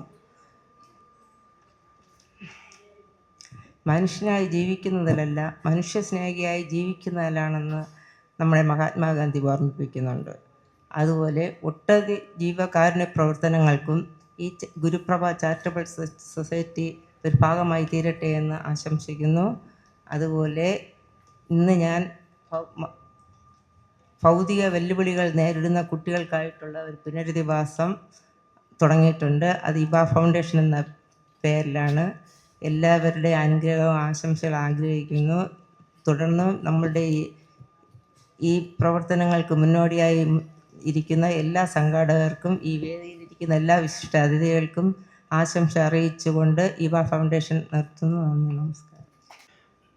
Speaker 13: മനുഷ്യനായി ജീവിക്കുന്നതിലല്ല, മനുഷ്യസ്നേഹിയായി ജീവിക്കുന്നതിലാണെന്ന് നമ്മുടെ മഹാത്മാഗാന്ധി ഓർമ്മിപ്പിക്കുന്നുണ്ട്. അതുപോലെ ഒട്ടധി ജീവകാരുണ്യ പ്രവർത്തനങ്ങൾക്കും ഈ ഗുരുപ്രഭ ചാരിറ്റബിൾ സൊസൈറ്റി ഒരു ഭാഗമായി തീരട്ടെ എന്ന് ആശംസിക്കുന്നു. അതുപോലെ ഇന്ന് ഞാൻ ഭൗതിക വെല്ലുവിളികൾ നേരിടുന്ന കുട്ടികൾക്കായിട്ടുള്ള ഒരു പുനരധിവാസം തുടങ്ങിയിട്ടുണ്ട്. അത് ഇബ ഫൗണ്ടേഷൻ എന്ന പേരിലാണ്. എല്ലാവരുടെയും അനുഗ്രഹവും ആശംസകൾ ആഗ്രഹിക്കുന്നു. തുടർന്ന് നമ്മളുടെ ഈ പ്രവർത്തനങ്ങൾക്ക് മുന്നോടിയായി ഇരിക്കുന്ന എല്ലാ സംഘാടകർക്കും ഈ വേദിയിലിരിക്കുന്ന എല്ലാ വിശിഷ്ട അതിഥികൾക്കും ആശംസ അറിയിച്ചുകൊണ്ട് ഇബ ഫൗണ്ടേഷൻ നിർത്തുന്നു. നന്ദി, നമസ്കാരം.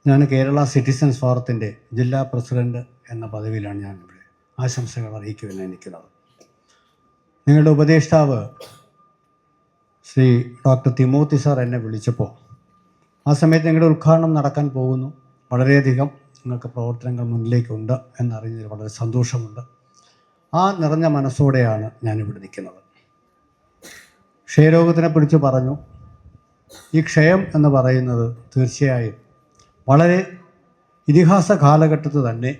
Speaker 14: ഞാൻ കേരള സിറ്റിസൺസ് ഫോറത്തിൻ്റെ ജില്ലാ പ്രസിഡന്റ് എന്ന പദവിയിലാണ് ഞാനിവിടെ ആശംസകൾ അറിയിക്കുവാൻ നിൽക്കുന്നത്. നിങ്ങളുടെ ഉപദേഷ്ടാവ് ശ്രീ ഡോക്ടർ തിമോത്തി സാർ എന്നെ വിളിച്ചപ്പോൾ ആ സമയത്ത് നിങ്ങളുടെ ഉദ്ഘാടനം നടക്കാൻ പോകുന്നു, വളരെയധികം നിങ്ങൾക്ക് പ്രവർത്തനങ്ങൾ മുന്നിലേക്കുണ്ട് എന്നറിഞ്ഞതിൽ വളരെ സന്തോഷമുണ്ട്. ആ നിറഞ്ഞ മനസ്സോടെയാണ് ഞാനിവിടെ നിൽക്കുന്നത്. ക്ഷയരോഗത്തിനെ പിടിച്ച് പറഞ്ഞു. ഈ ക്ഷയം എന്ന് പറയുന്നത് തീർച്ചയായും വളരെ ഇതിഹാസ കാലഘട്ടത്തിൽ തന്നെ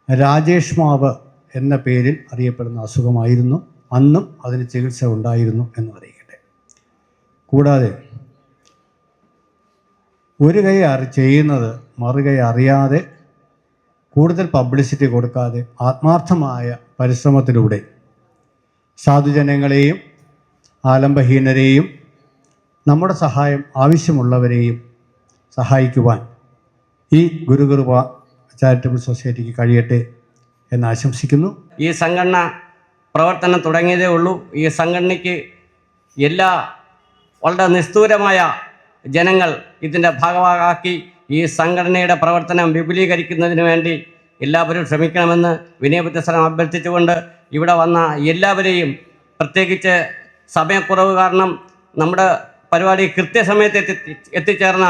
Speaker 14: രാജേഷ് മാവ് എന്ന പേരിൽ അറിയപ്പെടുന്ന അസുഖമായിരുന്നു. അന്നും അതിന് ചികിത്സ ഉണ്ടായിരുന്നു എന്ന് അറിയിക്കട്ടെ. കൂടാതെ ഒരു കൈ ചെയ്യുന്നത് മറുകൈ അറിയാതെ, കൂടുതൽ പബ്ലിസിറ്റി കൊടുക്കാതെ ആത്മാർത്ഥമായ പരിശ്രമത്തിലൂടെ സാധുജനങ്ങളെയും ആലംബഹീനരെയും നമ്മുടെ സഹായം ആവശ്യമുള്ളവരെയും സഹായിക്കുവാൻ ഈ ഗുരുകൃപ ചാരിറ്റബിൾ സൊസൈറ്റിക്ക് കഴിയട്ടെ എന്ന് ആശംസിക്കുന്നു.
Speaker 3: ഈ സംഘടന പ്രവർത്തനം തുടങ്ങിയതേ ഉള്ളൂ. ഈ സംഘടനയ്ക്ക് വളരെ നിസ്തൂരമായ ജനങ്ങൾ ഇതിൻ്റെ ഭാഗമാക്കി ഈ സംഘടനയുടെ പ്രവർത്തനം വിപുലീകരിക്കുന്നതിന് വേണ്ടി എല്ലാവരും ശ്രമിക്കണമെന്ന് വിനയബുദ്ധസ്വരം അഭ്യർത്ഥിച്ചുകൊണ്ട് ഇവിടെ വന്ന എല്ലാവരെയും, പ്രത്യേകിച്ച് സമയക്കുറവ് കാരണം നമ്മുടെ പരിപാടി കൃത്യസമയത്ത് എത്തിച്ചേർന്ന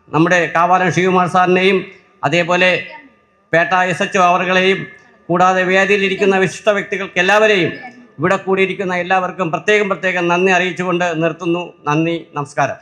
Speaker 3: നമ്മുടെ കാവാലം ശിവകുമാർ സാറിനെയും അതേപോലെ പേട്ട SHO അവരുകളെയും കൂടാതെ വേദിയിലിരിക്കുന്ന വിശിഷ്ട വ്യക്തികൾക്ക് എല്ലാവരെയും ഇവിടെ കൂടിയിരിക്കുന്ന എല്ലാവർക്കും പ്രത്യേകം നന്ദി അറിയിച്ചുകൊണ്ട് നിർത്തുന്നു. നന്ദി, നമസ്കാരം.